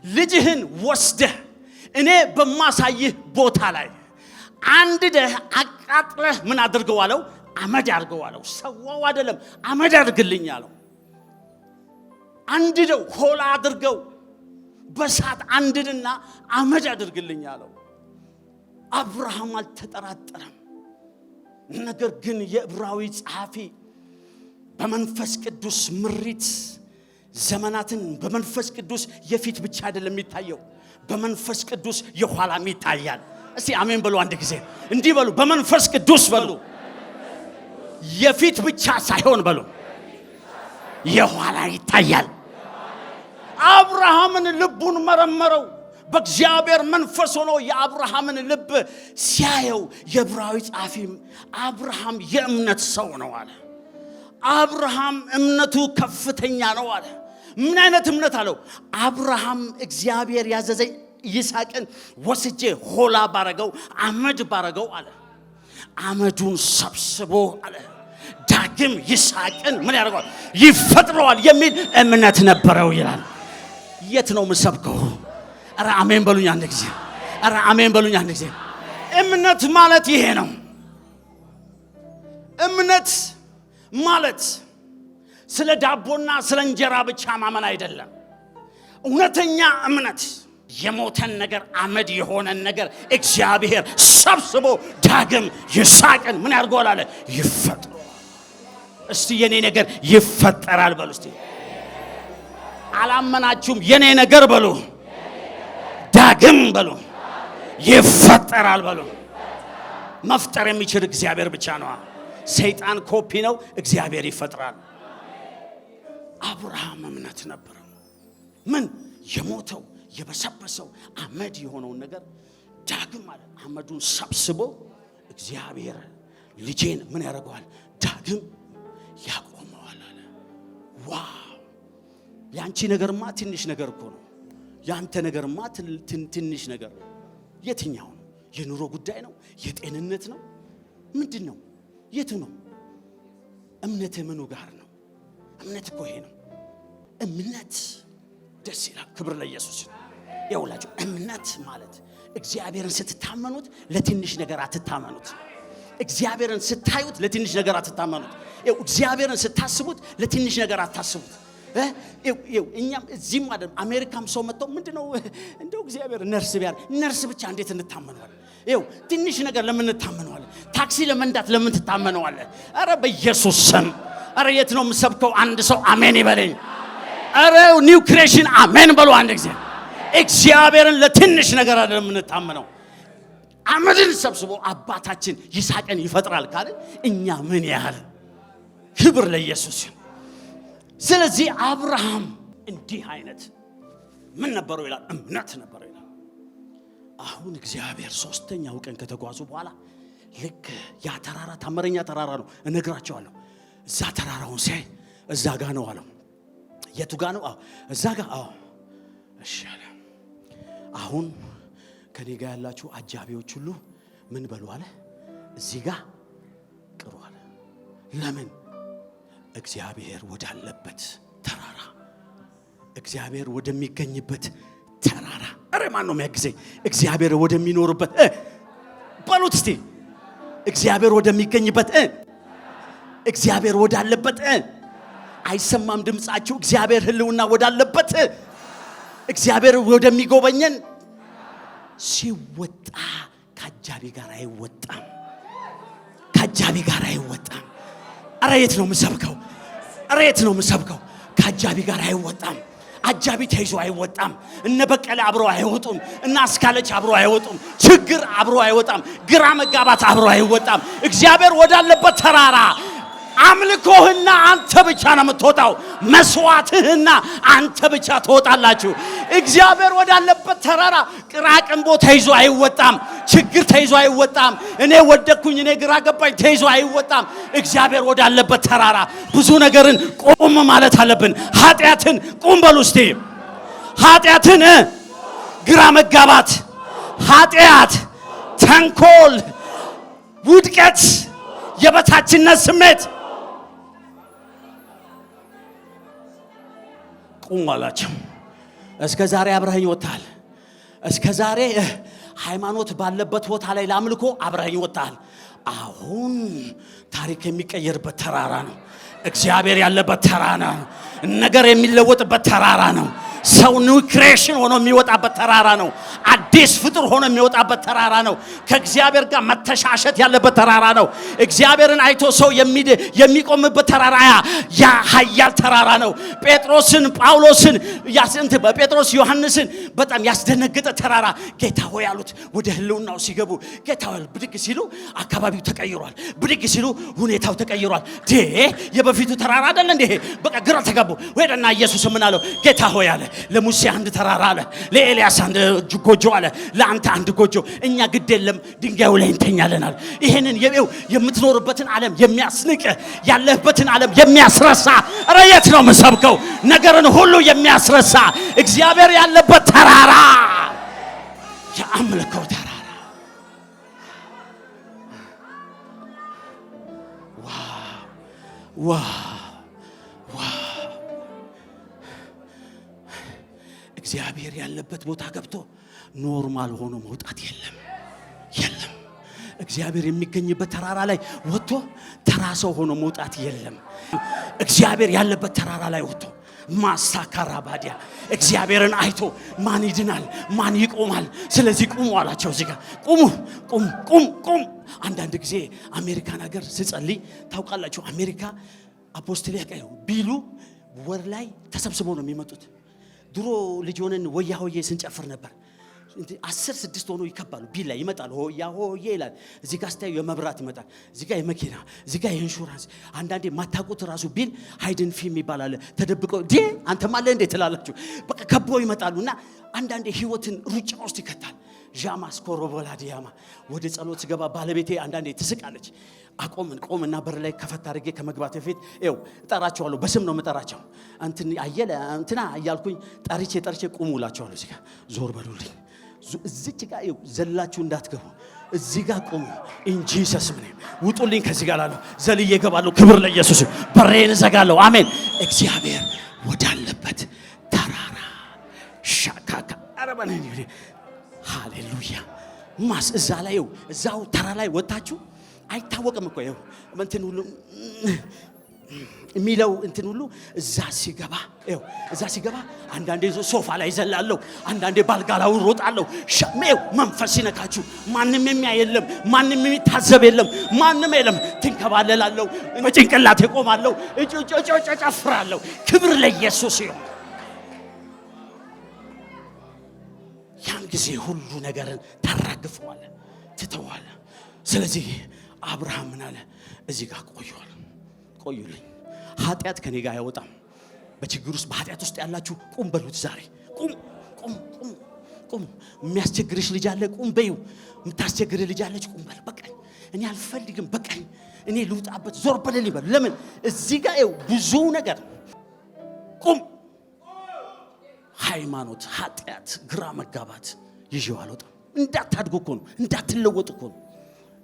ልጅህን ወስደህ እኔ በማሳይህ ቦታ ላይ አንድደህ አቃጥለህ ምን አድርገው አለው? አመድ አድርገው አለው። ሰዋው አይደለም፣ አመድ አድርግልኝ አለው። አንድደው ሆላ አድርገው በሳት አንድድና አመድ አድርግልኝ አለው። አብርሃም አልተጠራጠረም። ነገር ግን የዕብራዊ ጸሐፊ በመንፈስ ቅዱስ ምሪት ዘመናትን በመንፈስ ቅዱስ የፊት ብቻ አይደለም የሚታየው፣ በመንፈስ ቅዱስ የኋላም ይታያል። እስቲ አሜን በሉ አንድ ጊዜ እንዲህ በሉ፣ በመንፈስ ቅዱስ በሉ። የፊት ብቻ ሳይሆን በሉ የኋላ ይታያል። አብርሃምን ልቡን መረመረው። በእግዚአብሔር መንፈስ ሆኖ የአብርሃምን ልብ ሲያየው የዕብራዊ ጻፊም አብርሃም የእምነት ሰው ነው አለ። አብርሃም እምነቱ ከፍተኛ ነው አለ። ምን አይነት እምነት አለው? አብርሃም እግዚአብሔር ያዘዘኝ ይስሐቅን ወስጄ ሆላ ባረገው አመድ ባረገው አለ። አመዱን ሰብስቦ አለ ዳግም ይስሐቅን ምን ያደርገዋል? ይፈጥረዋል የሚል እምነት ነበረው ይላል። የት ነው የምሰብከው? ኧረ አሜን በሉኝ አንድ ጊዜ። ኧረ አሜን በሉኝ አንድ ጊዜ። እምነት ማለት ይሄ ነው። እምነት ማለት ስለ ዳቦና ስለ እንጀራ ብቻ ማመን አይደለም። እውነተኛ እምነት የሞተን ነገር አመድ የሆነን ነገር እግዚአብሔር ሰብስቦ ዳግም ይስሐቅን ምን ያርገዋል አለ? ይፈጥረዋል። እስቲ የኔ ነገር ይፈጠራል በሉ እስቲ። አላመናችሁም? የኔ ነገር በሉ፣ ዳግም በሉ፣ ይፈጠራል በሉ። መፍጠር የሚችል እግዚአብሔር ብቻ ነው። ሰይጣን ኮፒ ነው፣ እግዚአብሔር ይፈጥራል። አብርሃም እምነት ነበረው። ምን የሞተው የበሰበሰው አመድ የሆነውን ነገር ዳግም አለ አመዱን ሰብስቦ እግዚአብሔር ልጄን ምን ያደርገዋል? ዳግም ያቆመዋል አለ። ዋው! ያንቺ ነገርማ ትንሽ ነገር እኮ ነው። ያንተ ነገርማ ትንሽ ነገር። የትኛው ነው? የኑሮ ጉዳይ ነው? የጤንነት ነው? ምንድን ነው? የቱ ነው? እምነት ምኑ ጋር ነው? እምነት እኮ ይሄ ነው። እምነት ደስ ይላል። ክብር ለኢየሱስ። ይኸውላችሁ እምነት ማለት እግዚአብሔርን ስትታመኑት ለትንሽ ነገር አትታመኑት። እግዚአብሔርን ስታዩት ለትንሽ ነገር አትታመኑት። እግዚአብሔርን ስታስቡት ለትንሽ ነገር አታስቡት። እኛም እዚህም አይደለም አሜሪካም ሰው መጥተው ምንድነው እንደው እግዚአብሔር ነርስ ቢያር ነርስ ብቻ እንዴት እንታመነዋለን? ትንሽ ነገር ለምን እንታመነዋለን? ታክሲ ለመንዳት ለምን ትታመነዋለን? አረ በኢየሱስ ስም። አረ የት ነው የምሰብከው? አንድ ሰው አሜን ይበለኝ። አረ ኒው ክሬሽን አሜን በሉ አንድ ጊዜ። እግዚአብሔርን ለትንሽ ነገር አይደለም የምንታመነው። አመድን ሰብስቦ አባታችን ይስሐቅን ይፈጥራል ካለ እኛ ምን ያህል። ክብር ለኢየሱስ። ስለዚህ አብርሃም እንዲህ አይነት ምን ነበረው ይላል? እምነት ነበረው ይላል። አሁን እግዚአብሔር ሶስተኛው ቀን ከተጓዙ በኋላ ልክ ያ ተራራ ታምረኛ ተራራ ነው እነግራቸዋለሁ። እዛ ተራራውን ሲያይ እዛ ጋ ነው አለው። የቱ ጋ ነው? እዛ ጋ። እሺ አለ። አሁን ከኔ ጋር ያላችሁ አጃቢዎች ሁሉ ምን በሉ አለ? እዚህ ጋር ቅሩ አለ። ለምን? እግዚአብሔር ወዳለበት ተራራ፣ እግዚአብሔር ወደሚገኝበት ተራራ። አረ ማን ነው የሚያግዘኝ? እግዚአብሔር ወደሚኖርበት በሉት እስቲ። እግዚአብሔር ወደሚገኝበት እግዚአብሔር ወዳለበት አይሰማም ድምጻችሁ? እግዚአብሔር ህልውና ወዳለበት እግዚአብሔር ወደሚጎበኘን ሲወጣ ከአጃቢ ጋር አይወጣም። ከአጃቢ ጋር አይወጣም። አረ የት ነው የምሰብከው? አረ የት ነው የምሰብከው? ከአጃቢ ጋር አይወጣም። አጃቢ ተይዞ አይወጣም። እነ በቀለ አብሮ አይወጡም። እነ አስካለች አብሮ አይወጡም። ችግር አብሮ አይወጣም። ግራ መጋባት አብሮ አይወጣም። እግዚአብሔር ወዳለበት ተራራ አምልኮህና አንተ ብቻ ነው የምትወጣው። መስዋዕትህና አንተ ብቻ ትወጣላችሁ። እግዚአብሔር ወዳለበት ተራራ ቅራቅንቦ ተይዞ አይወጣም። ችግር ተይዞ አይወጣም። እኔ ወደኩኝ፣ እኔ ግራ ገባኝ ተይዞ አይወጣም። እግዚአብሔር ወዳለበት ተራራ ብዙ ነገርን ቆም ማለት አለብን። ኃጢአትን ቁም በሉ እስቲ። ኃጢአትን፣ ግራ መጋባት፣ ኃጢአት፣ ተንኮል፣ ውድቀት፣ የበታችነት ስሜት ቁም አላቸው። እስከ ዛሬ አብረኸኝ ወጣል። እስከ ዛሬ ሃይማኖት ባለበት ቦታ ላይ ለአምልኮ አብረኸኝ ወጣል። አሁን ታሪክ የሚቀየርበት ተራራ ነው። እግዚአብሔር ያለበት ተራራ ነው። ነገር የሚለወጥበት ተራራ ነው። ሰው ኒው ክሬሽን ሆኖ የሚወጣበት ተራራ ነው። አዲስ ፍጡር ሆኖ የሚወጣበት ተራራ ነው። ከእግዚአብሔር ጋር መተሻሸት ያለበት ተራራ ነው። እግዚአብሔርን አይቶ ሰው የሚቆምበት ተራራ ያ ኃያል ተራራ ነው። ጴጥሮስን ጳውሎስን ጴጥሮስ ዮሐንስን በጣም ያስደነገጠ ተራራ ጌታ ሆይ ያሉት ወደ ህልውናው ሲገቡ ጌታ ሆይ ብድግ ሲሉ አካባቢው ተቀይሯል። ብድግ ሲሉ ሁኔታው ተቀይሯል። የበፊቱ ተራራ አይደለ እንዴ? በቃ ግራ ተጋቡ። ወደና ኢየሱስ ምን አለው? ጌታ ሆይ አለ ለሙሴ አንድ ተራራ አለ፣ ለኤልያስ አንድ ጎጆ አለ፣ ለአንተ አንድ ጎጆ። እኛ ግድ የለም ድንጋዩ ላይ እንተኛለናል። ይሄንን የምትኖርበትን ዓለም የሚያስንቅ ያለህበትን ዓለም የሚያስረሳ ረየት ነው የምሰብከው። ነገርን ሁሉ የሚያስረሳ እግዚአብሔር ያለበት ተራራ የአምልኮ ተራራ። እግዚአብሔር ያለበት ቦታ ገብቶ ኖርማል ሆኖ መውጣት የለም። እግዚአብሔር የሚገኝበት ተራራ ላይ ወጥቶ ተራ ሰው ሆኖ መውጣት የለም። እግዚአብሔር ያለበት ተራራ ላይ ወጥቶ ማሳካራ ባዲያ እግዚአብሔርን አይቶ ማን ይድናል? ማን ይቆማል? ስለዚህ ቁሙ አላቸው። እዚህ ጋር ቁም። አንዳንድ ጊዜ አሜሪካን ሀገር ስጸልይ ታውቃላችሁ፣ አሜሪካ አፖስቶሊክ ቢሉ ወር ላይ ተሰብስበው ነው የሚመጡት። ድሮ ልጅ ሆነን ወያ ሆዬ ስንጨፍር ነበር። 10-6 ሆኖ ይከባሉ። ቢል ላይ ይመጣሉ። ሆያ ሆዬ ይላል። እዚህ ጋር ስታዩ የመብራት ይመጣል። እዚህ ጋር የመኪና፣ እዚህ ጋር የኢንሹራንስ። አንዳንዴ ማታውቁት ራሱ ቢል ሃይድን ፊልም ይባላል። ተደብቀው አንተ ማለ እንዴ ትላላችሁ። በቃ ከበው ይመጣሉና አንዳንዴ ህይወትን ሩጫ ውስጥ ይከታል። ጃማስ ኮሮቦላዲያማ ወደ ጸሎት ገባ። ባለቤቴ አንዳንዴ ትስቃለች። ቆምና በር ላይ ከፈታ አድርጌ ከመግባት በፊት እጠራቸዋለሁ። በስም ነው የምጠራቸው። አየለ እንትና እያልኩኝ ጠርቼ ቁሙ እላቸዋለሁ። እዚህ ጋር ዞር በሉልኝ፣ እዚች ጋር ዘላችሁ እንዳትገቡ፣ እዚህ ጋር ቆሙ። ኢንጂ ሰስም ነው ውጡልኝ ከዚህ ጋር አላለሁ። ዘልዬ እገባለሁ። ክብር ለኢየሱስ። በሬን እዘጋለሁ። አሜን። እግዚአብሔር ወዳለበት ተራራ ሻካካ አረባኔ ሃሌሉያ። እዛ ላይ እዛው ተራ ላይ ወጣችሁ አይታወቅም እኮ እንትን ሁሉ የሚለው እንትን ሁሉ እዛ ሲገባ አንዳንዴ ሶፋ ላይ ዘላለሁ፣ አንዳንዴ ባልጋ ላይ ሮጣለሁ። መንፈስ ሲነካችሁ ማንም የሚያይ የለም፣ ማንም የሚታዘብ የለም፣ ማንም የለም። ትንከባለላለሁ፣ በጭንቅላቴ ቆማለሁ፣ ጨፍራለሁ። ክብር ለኢየሱስ ይሁን። ያን ጊዜ ሁሉ ነገርን ታራግፈዋለህ፣ ትተዋለህ። ስለዚህ አብርሃም ምን አለ? እዚህ ጋር ቆዩልኝ። ኃጢአት ከኔ ጋር አይወጣም። በችግር ውስጥ በኃጢአት ውስጥ ያላችሁ ቁም በሉት። ዛሬ ቁም። የሚያስቸግርሽ ልጅ አለ፣ ቁም በይው። የምታስቸግር ልጅ አለች፣ ቁም በል። በቃኝ፣ እኔ አልፈልግም፣ በቃኝ፣ እኔ ልውጣበት፣ ዞር በልልኝ በል። ለምን እዚህ ጋር ብዙ ነገር ቁም። ሃይማኖት፣ ኃጢአት፣ ግራ መጋባት ይዤው አልወጣም። እንዳታድጉ እኮ ነው፣ እንዳትለወጡ እኮ ነው።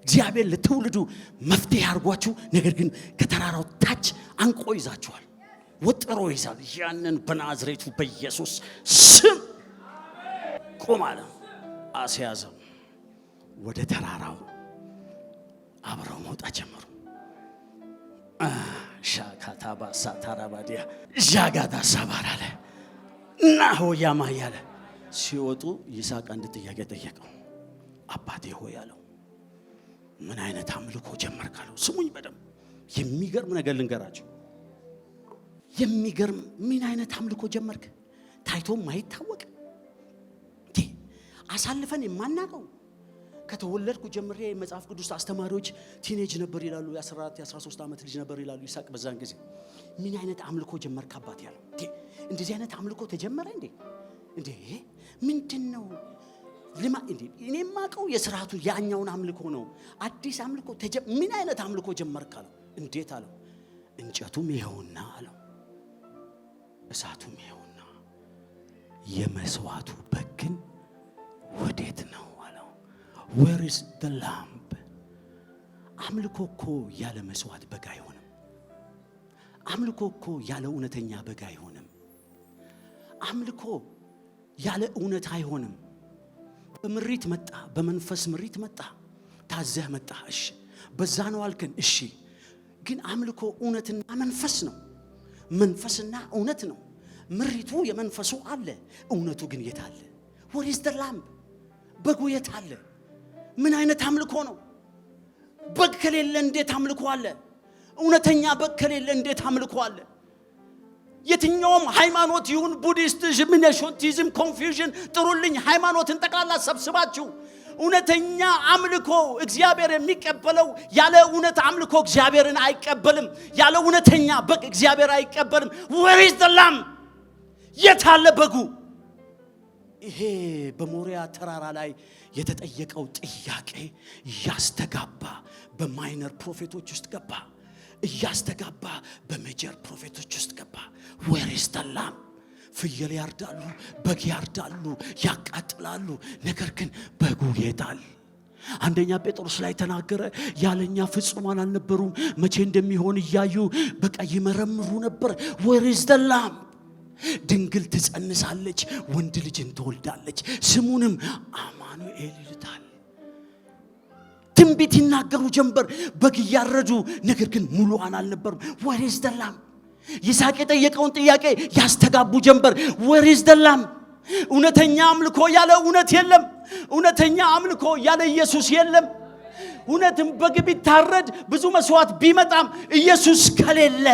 እግዚአብሔር ለትውልዱ መፍትሄ አድርጓችሁ፣ ነገር ግን ከተራራው ታች አንቆ ይዛችኋል፣ ወጥሮ ይዛል። ያንን በናዝሬቱ በኢየሱስ ስም ቁም አለ። አስያዘው። ወደ ተራራው አብረው መውጣት ጀመሩ። ሻካታባ ሳታራባዲያ ጃጋዳ ሳባራለ እና ሆያማ ያለ ሲወጡ ይስሐቅ አንድ ጥያቄ ጠየቀው። አባቴ ሆይ አለው፣ ምን አይነት አምልኮ ጀመርክ አለው። ስሙኝ በደም የሚገርም ነገር ልንገራችሁ። የሚገርም ምን አይነት አምልኮ ጀመርክ? ታይቶም ማይታወቅ አሳልፈን የማናቀው። ከተወለድኩ ጀምሬ መጽሐፍ ቅዱስ አስተማሪዎች ቲኔጅ ነበር ይላሉ። የ14 የ13 ዓመት ልጅ ነበር ይላሉ። ይስሐቅ በዛን ጊዜ ምን አይነት አምልኮ ጀመርክ አባቴ ያለው። እንደዚህ አይነት አምልኮ ተጀመረ እንዴ? ምንድነው? እኔ የማውቀው የሥርዓቱ ያኛውን አምልኮ ነው። አዲስ አምልኮ ምን አይነት አምልኮ ጀመርክ አለው። እንዴት አለው። እንጨቱም ይኸውና አለው፣ እሳቱም ይኸውና፣ የመስዋዕቱ በግ ግን ወዴት ነው አለው። Where is the lamb? አምልኮ እኮ ያለ መስዋዕት በግ አይሆንም። አምልኮ እኮ ያለ እውነተኛ በግ አይሆንም። አምልኮ ያለ እውነት አይሆንም። በምሪት መጣ፣ በመንፈስ ምሪት መጣ፣ ታዘህ መጣ። እሺ በዛ ነው አልከን። እሺ ግን አምልኮ እውነትና መንፈስ ነው። መንፈስና እውነት ነው። ምሪቱ የመንፈሱ አለ፣ እውነቱ ግን የት አለ? Where is the lamb? በጉ የት አለ? ምን አይነት አምልኮ ነው? በግ ከሌለ እንዴት አምልኮ አለ? እውነተኛ በግ ከሌለ እንዴት አምልኮ አለ? የትኛውም ሃይማኖት ይሁን ቡዲስቲዝም፣ ኔሽንቲዝም፣ ኮንፊውዥን ጥሩልኝ፣ ሃይማኖትን ጠቅላላ ሰብስባችሁ እውነተኛ አምልኮ እግዚአብሔር የሚቀበለው ያለ እውነት አምልኮ እግዚአብሔርን አይቀበልም። ያለ እውነተኛ በግ እግዚአብሔር አይቀበልም። Where is the lamb? የታለ በጉ? ይሄ በሞሪያ ተራራ ላይ የተጠየቀው ጥያቄ እያስተጋባ በማይነር ፕሮፌቶች ውስጥ ገባ፣ እያስተጋባ በሜጀር ፕሮፌቶች ውስጥ ገባ። ዌር ኢዝ ዘ ላም? ፍየል ያርዳሉ፣ በግ ያርዳሉ፣ ያቃጥላሉ። ነገር ግን በጉ የታል? አንደኛ ጴጥሮስ ላይ ተናገረ። ያለኛ ፍጹማን አልነበሩም፣ መቼ እንደሚሆን እያዩ በቃ ይመረምሩ ነበር። ዌር ኢዝ ዘ ላም? ድንግል ትጸንሳለች፣ ወንድ ልጅን ትወልዳለች፣ ስሙንም አማኑኤል ይሉታል። ትንቢት ይናገሩ ጀንበር፣ በግ እያረዱ ነገር ግን ሙሉአን አልነበሩም። ዌር ኢዝ ዘ ላም? ይስሐቅ የጠየቀውን ጥያቄ ያስተጋቡ ጀንበር። ዌር ኢዝ ዘ ላም? እውነተኛ አምልኮ ያለ እውነት የለም። እውነተኛ አምልኮ ያለ ኢየሱስ የለም። እውነትም በግ ቢታረድ ብዙ መስዋዕት ቢመጣም ኢየሱስ ከሌለ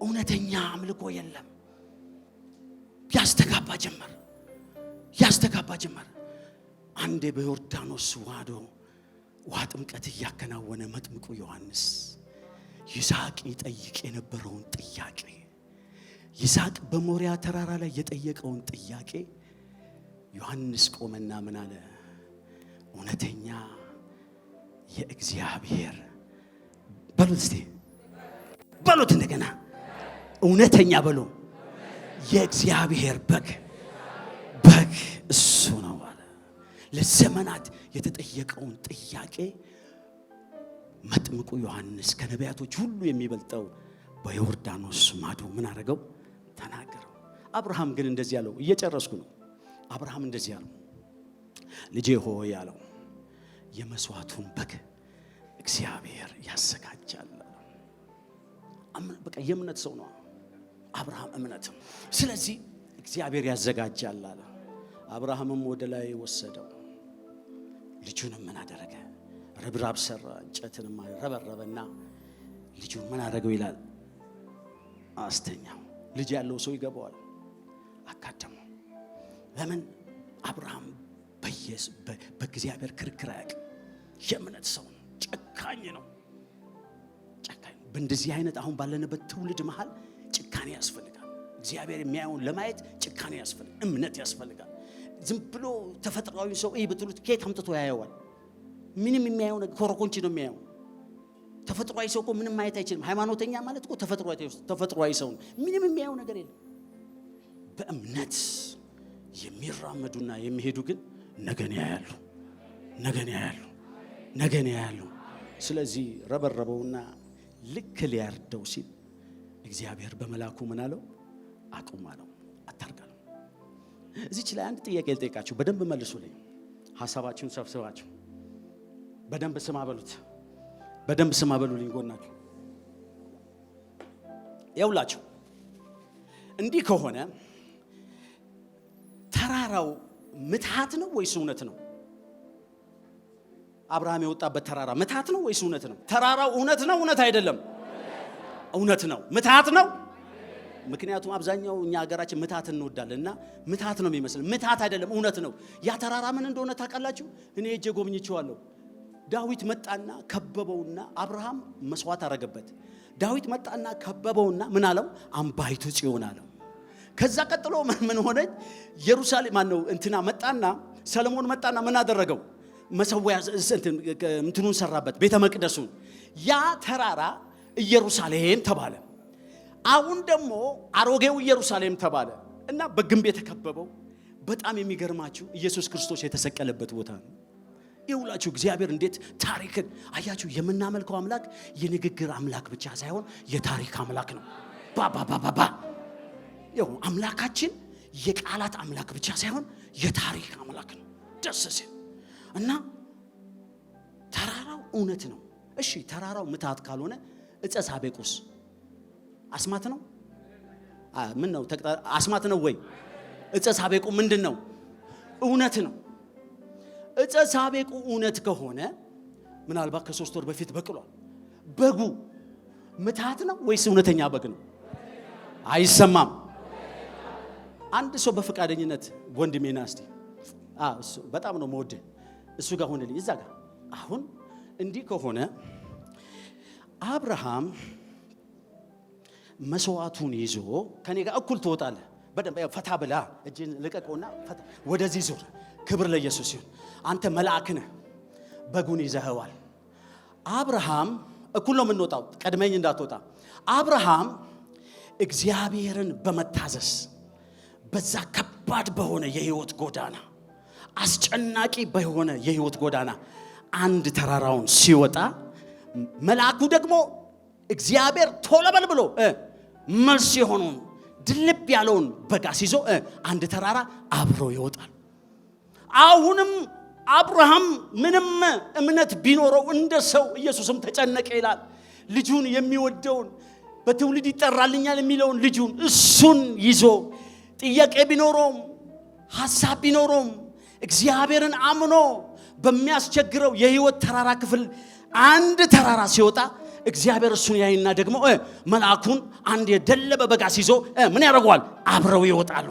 እውነተኛ አምልኮ የለም። ያስተጋባ ጀመር። አንዴ በዮርዳኖስ ዋዶ ውሃ ጥምቀት እያከናወነ መጥምቁ ዮሐንስ ይስሐቅ ይጠይቅ የነበረውን ጥያቄ፣ ይስሐቅ በሞሪያ ተራራ ላይ የጠየቀውን ጥያቄ ዮሐንስ ቆመና ምን አለ? እውነተኛ የእግዚአብሔር በሉት እስቲ በሉት እንደገና እውነተኛ በሉ የእግዚአብሔር በግ እሱ ነው አለ። ለዘመናት የተጠየቀውን ጥያቄ መጥምቁ ዮሐንስ ከነቢያቶች ሁሉ የሚበልጠው በዮርዳኖስ ማዶ ምን አደረገው? ተናገረው። አብርሃም ግን እንደዚህ ያለው፣ እየጨረስኩ ነው። አብርሃም እንደዚህ ያለው፣ ልጄ ሆይ ያለው የመስዋዕቱን በግ እግዚአብሔር ያዘጋጃል። በቃ የእምነት ሰው ነው አብርሃም፣ እምነት። ስለዚህ እግዚአብሔር ያዘጋጃል አለ። አብርሃምም ወደ ላይ ወሰደው፣ ልጁንም ምን አደረገ? ረብራብ ሰራ፣ እንጨትንም ረበረበና ልጁን ምን አደረገው ይላል? አስተኛው። ልጅ ያለው ሰው ይገባዋል። አካደመው። ለምን? አብርሃም በእግዚአብሔር ክርክር አያውቅም። የእምነት ሰው ነው። ጨካኝ ነው። በእንደዚህ አይነት አሁን ባለንበት ትውልድ መሃል ጭካኔ ያስፈልጋል። እግዚአብሔር የሚያየውን ለማየት ጭካኔ ያስፈልጋል። እምነት ያስፈልጋል። ዝም ብሎ ተፈጥሯዊ ሰው ብትሉት ከየት አምጥቶ ያየዋል? ምንም የሚያየው ነገር ኮረኮንች ነው የሚያየው። ተፈጥሯዊ ሰው እኮ ምንም ማየት አይችልም። ሃይማኖተኛ ማለት እኮ ተፈጥሯዊ ሰው ነው። ምንም የሚያየው ነገር የለም። በእምነት የሚራመዱና የሚሄዱ ግን ነገን ያያሉ። ስለዚህ ረበረበውና ልክ ሊያርደው ሲል እግዚአብሔር በመላኩ ምን አለው? አቁም አለው። አታርጋለው። እዚች ላይ አንድ ጥያቄ ልጠይቃችሁ፣ በደንብ መልሱልኝ። ሐሳባችሁን ሰብስባችሁ በደንብ ስማ በሉልኝ። ጎናችሁ ያውላችሁ። እንዲህ ከሆነ ተራራው ምትሃት ነው ወይስ እውነት ነው? አብርሃም የወጣበት ተራራ ምትሃት ነው ወይስ እውነት ነው? ተራራው እውነት ነው? እውነት አይደለም? እውነት ነው። ምትሃት ነው? ምክንያቱም አብዛኛው እኛ ሀገራችን ምትሃት እንወዳለንና ምትሃት ነው የሚመስል። ምትሃት አይደለም፣ እውነት ነው። ያ ተራራ ምን እንደሆነ ታውቃላችሁ? እኔ እጄ ጎብኝቼዋለሁ። ዳዊት መጣና ከበበውና አብርሃም መስዋዕት አረገበት። ዳዊት መጣና ከበበውና ምን አለው? አምባይቱ ጽዮን አለው። ከዛ ቀጥሎ ምን ሆነ? ኢየሩሳሌም እንትና መጣና ሰለሞን መጣና ምን አደረገው? መሰዊያ እንትኑን ሰራበት፣ ቤተ መቅደሱን። ያ ተራራ ኢየሩሳሌም ተባለ። አሁን ደግሞ አሮጌው ኢየሩሳሌም ተባለ እና በግንብ የተከበበው በጣም የሚገርማችሁ ኢየሱስ ክርስቶስ የተሰቀለበት ቦታ ነው። ይውላችሁ እግዚአብሔር እንዴት ታሪክን አያችሁ። የምናመልከው አምላክ የንግግር አምላክ ብቻ ሳይሆን የታሪክ አምላክ ነው። ባባባባ ይው አምላካችን የቃላት አምላክ ብቻ ሳይሆን የታሪክ አምላክ ነው። ደስ ሲል እና ተራራው እውነት ነው። እሺ ተራራው ምትሃት ካልሆነ ዕፀ ሳቤቁስ አስማት ነው? ምን ነው? አስማት ነው ወይ? ዕፀ ሳቤቁ ምንድነው? እውነት ነው። ዕፀ ሳቤቁ እውነት ከሆነ ምናልባት ከ3 ወር በፊት በቅሏል። በጉ ምትሃት ነው ወይስ እውነተኛ በግ ነው? አይሰማም። አንድ ሰው በፈቃደኝነት ወንድሜና እስቲ እሱ በጣም ነው መወደ እሱ ጋር ሆነልኝ እዛ ጋር። አሁን እንዲህ ከሆነ አብርሃም መስዋዕቱን ይዞ ከኔ ጋር እኩል ትወጣለህ። በደንብ ፈታ ብላ እጅን ልቀቀውና ፈታ ወደዚህ ዙር። ክብር ለኢየሱስ ይሁን። አንተ መልአክ ነህ፣ በጉን ይዘኸዋል። አብርሃም እኩል ነው የምንወጣው፣ ቀድመኝ እንዳትወጣ። አብርሃም እግዚአብሔርን በመታዘዝ በዛ ከባድ በሆነ የህይወት ጎዳና፣ አስጨናቂ በሆነ የህይወት ጎዳና አንድ ተራራውን ሲወጣ መልአኩ ደግሞ እግዚአብሔር ቶሎ በል ብሎ መልስ የሆነውን ድልብ ያለውን በጋስ ይዞ አንድ ተራራ አብሮ ይወጣል። አሁንም አብርሃም ምንም እምነት ቢኖረው እንደ ሰው ኢየሱስም ተጨነቀ ይላል። ልጁን የሚወደውን በትውልድ ይጠራልኛል የሚለውን ልጁን እሱን ይዞ ጥያቄ ቢኖረውም ሐሳብ ቢኖረውም እግዚአብሔርን አምኖ በሚያስቸግረው የህይወት ተራራ ክፍል አንድ ተራራ ሲወጣ እግዚአብሔር እሱን ያይና ደግሞ መልአኩን አንድ የደለበ በጋስ ይዞ ምን ያደርገዋል? አብረው ይወጣሉ።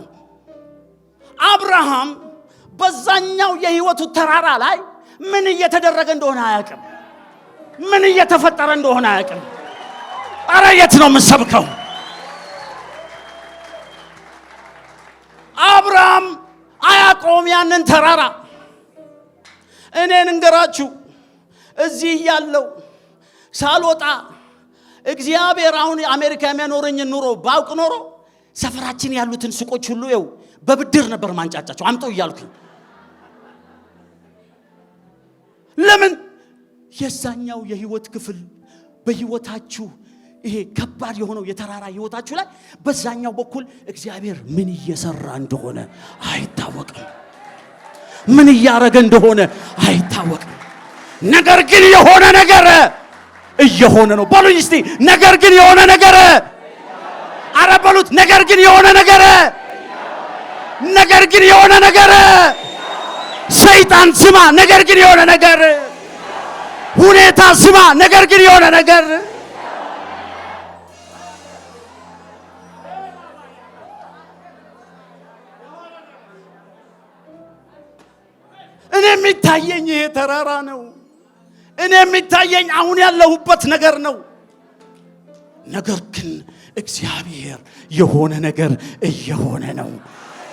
አብርሃም በዛኛው የህይወቱ ተራራ ላይ ምን እየተደረገ እንደሆነ አያውቅም። ምን እየተፈጠረ እንደሆነ አያውቅም። አረ የት ነው የምሰብከው? አብርሃም አያውቀውም ያንን ተራራ። እኔን እንገራችሁ እዚህ ያለው ሳልወጣ እግዚአብሔር አሁን አሜሪካ የሚያኖረኝ ኑሮ ባውቅ ኖሮ ሰፈራችን ያሉትን ሱቆች ሁሉ ይው በብድር ነበር ማንጫጫቸው አምጠው እያልኩኝ። ለምን የዛኛው የህይወት ክፍል በህይወታችሁ ይሄ ከባድ የሆነው የተራራ ህይወታችሁ ላይ በዛኛው በኩል እግዚአብሔር ምን እየሰራ እንደሆነ አይታወቅም። ምን እያረገ እንደሆነ አይታወቅም። ነገር ግን የሆነ ነገር እየሆነ ነው። በሉኝ እስቲ ነገር ግን የሆነ ነገር። አረ በሉት ነገር ግን የሆነ ነገር። ነገር ግን የሆነ ነገር። ሰይጣን ስማ፣ ነገር ግን የሆነ ነገር። ሁኔታ ስማ፣ ነገር ግን የሆነ ነገር። እኔ የሚታየኝ ይሄ ተራራ ነው። እኔ የሚታየኝ አሁን ያለሁበት ነገር ነው። ነገር ግን እግዚአብሔር የሆነ ነገር እየሆነ ነው።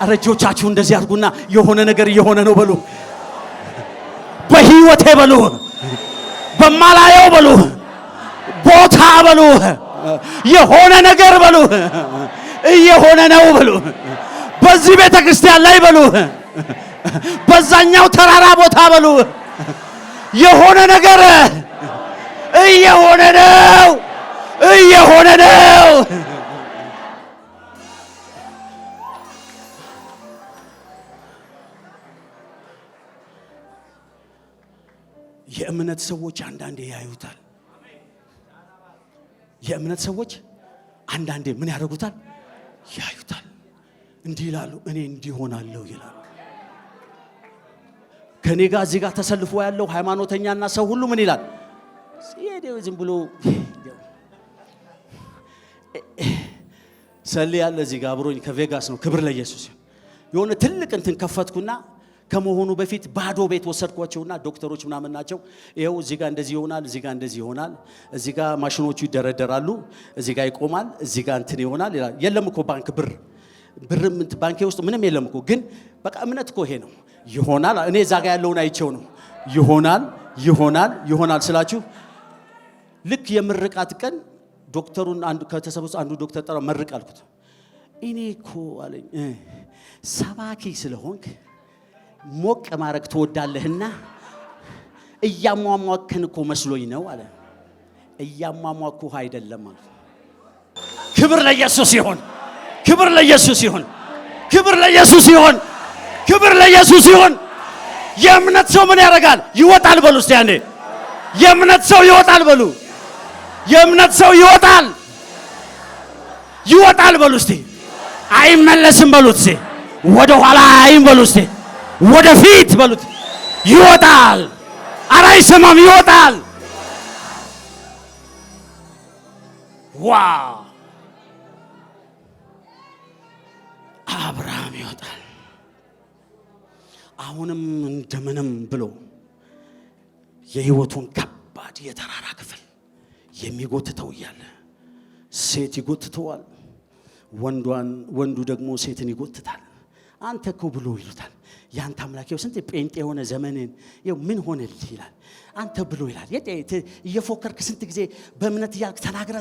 አረጆቻችሁ እንደዚህ አድርጉና የሆነ ነገር እየሆነ ነው በሉ። በህይወቴ በሉ፣ በማላየው በሉ፣ ቦታ በሉ፣ የሆነ ነገር በሉ፣ እየሆነ ነው በሉ። በዚህ ቤተክርስቲያን ላይ በሉ፣ በዛኛው ተራራ ቦታ በሉ፣ የሆነ ነገር እየሆነ ነው፣ እየሆነ ነው። የእምነት ሰዎች አንዳንዴ ያዩታል። የእምነት ሰዎች አንዳንዴ ምን ያደርጉታል? ያዩታል። እንዲህ ይላሉ፣ እኔ እንዲሆናለሁ ይላሉ። ከኔ ጋር እዚህ ጋር ተሰልፎ ያለው ሃይማኖተኛና ሰው ሁሉ ምን ይላል? ሲሄደው ዝም ብሎ ሰል ያለ እዚህ ጋር አብሮኝ ከቬጋስ ነው። ክብር ለኢየሱስ። የሆነ ትልቅ እንትን ከፈትኩና ከመሆኑ በፊት ባዶ ቤት ወሰድኳቸውና ዶክተሮች ምናምን ናቸው። ይሄው እዚህ ጋር እንደዚህ ይሆናል፣ እዚህ ጋር እንደዚህ ይሆናል፣ እዚህ ጋር ማሽኖቹ ይደረደራሉ፣ እዚህ ጋር ይቆማል፣ እዚህ ጋር እንትን ይሆናል ይላል። የለም እኮ ባንክ ብር ባንኬ ውስጥ ምንም የለም እኮ። ግን በቃ እምነት እኮ ይሄ ነው። ይሆናል። እኔ እዛ ጋር ያለውን አይቼው ነው ይሆናል ይሆናል ይሆናል ስላችሁ። ልክ የምርቃት ቀን ዶክተሩን አንዱ ከተሰበሰ አንዱ ዶክተር ጠራ፣ መርቅ አልኩት። እኔ እኮ አለኝ ሰባኪ ስለሆንክ ሞቅ ማረግ ትወዳለህና እያሟሟከን እኮ መስሎኝ ነው አለ። እያሟሟኩ አይደለም አለ። ክብር ለኢየሱስ ይሁን፣ ክብር ለኢየሱስ ይሁን፣ ክብር ለኢየሱስ ይሁን፣ ክብር ለኢየሱስ ይሁን። የእምነት ሰው ምን ያደርጋል? ይወጣል በሉ እስቲ አንዴ። የእምነት ሰው ይወጣል በሉ። የእምነት ሰው ይወጣል፣ ይወጣል በሉ እስቲ። አይመለስም በሉት እስቲ። ወደ ኋላ አይም በሉ እስቲ። ወደፊት በሉት። ይወጣል። ኧረ አይሰማም። ይወጣል። ዋው! አብርሃም ይወጣል። አሁንም እንደምንም ብሎ የህይወቱን ከባድ የተራራ ክፍል የሚጎትተው እያለ ሴት ይጎትተዋል፣ ወንዱ ደግሞ ሴትን ይጎትታል። አንተ እኮ ብሎ ይሉታል። ያንተ አምላክ ስንት ጴንጤ የሆነ ዘመንን ምን ሆነልህ ይላል። አንተ ብሎ ይላል። እየፎከርክ ስንት ጊዜ በእምነት እያልክ ተናግረ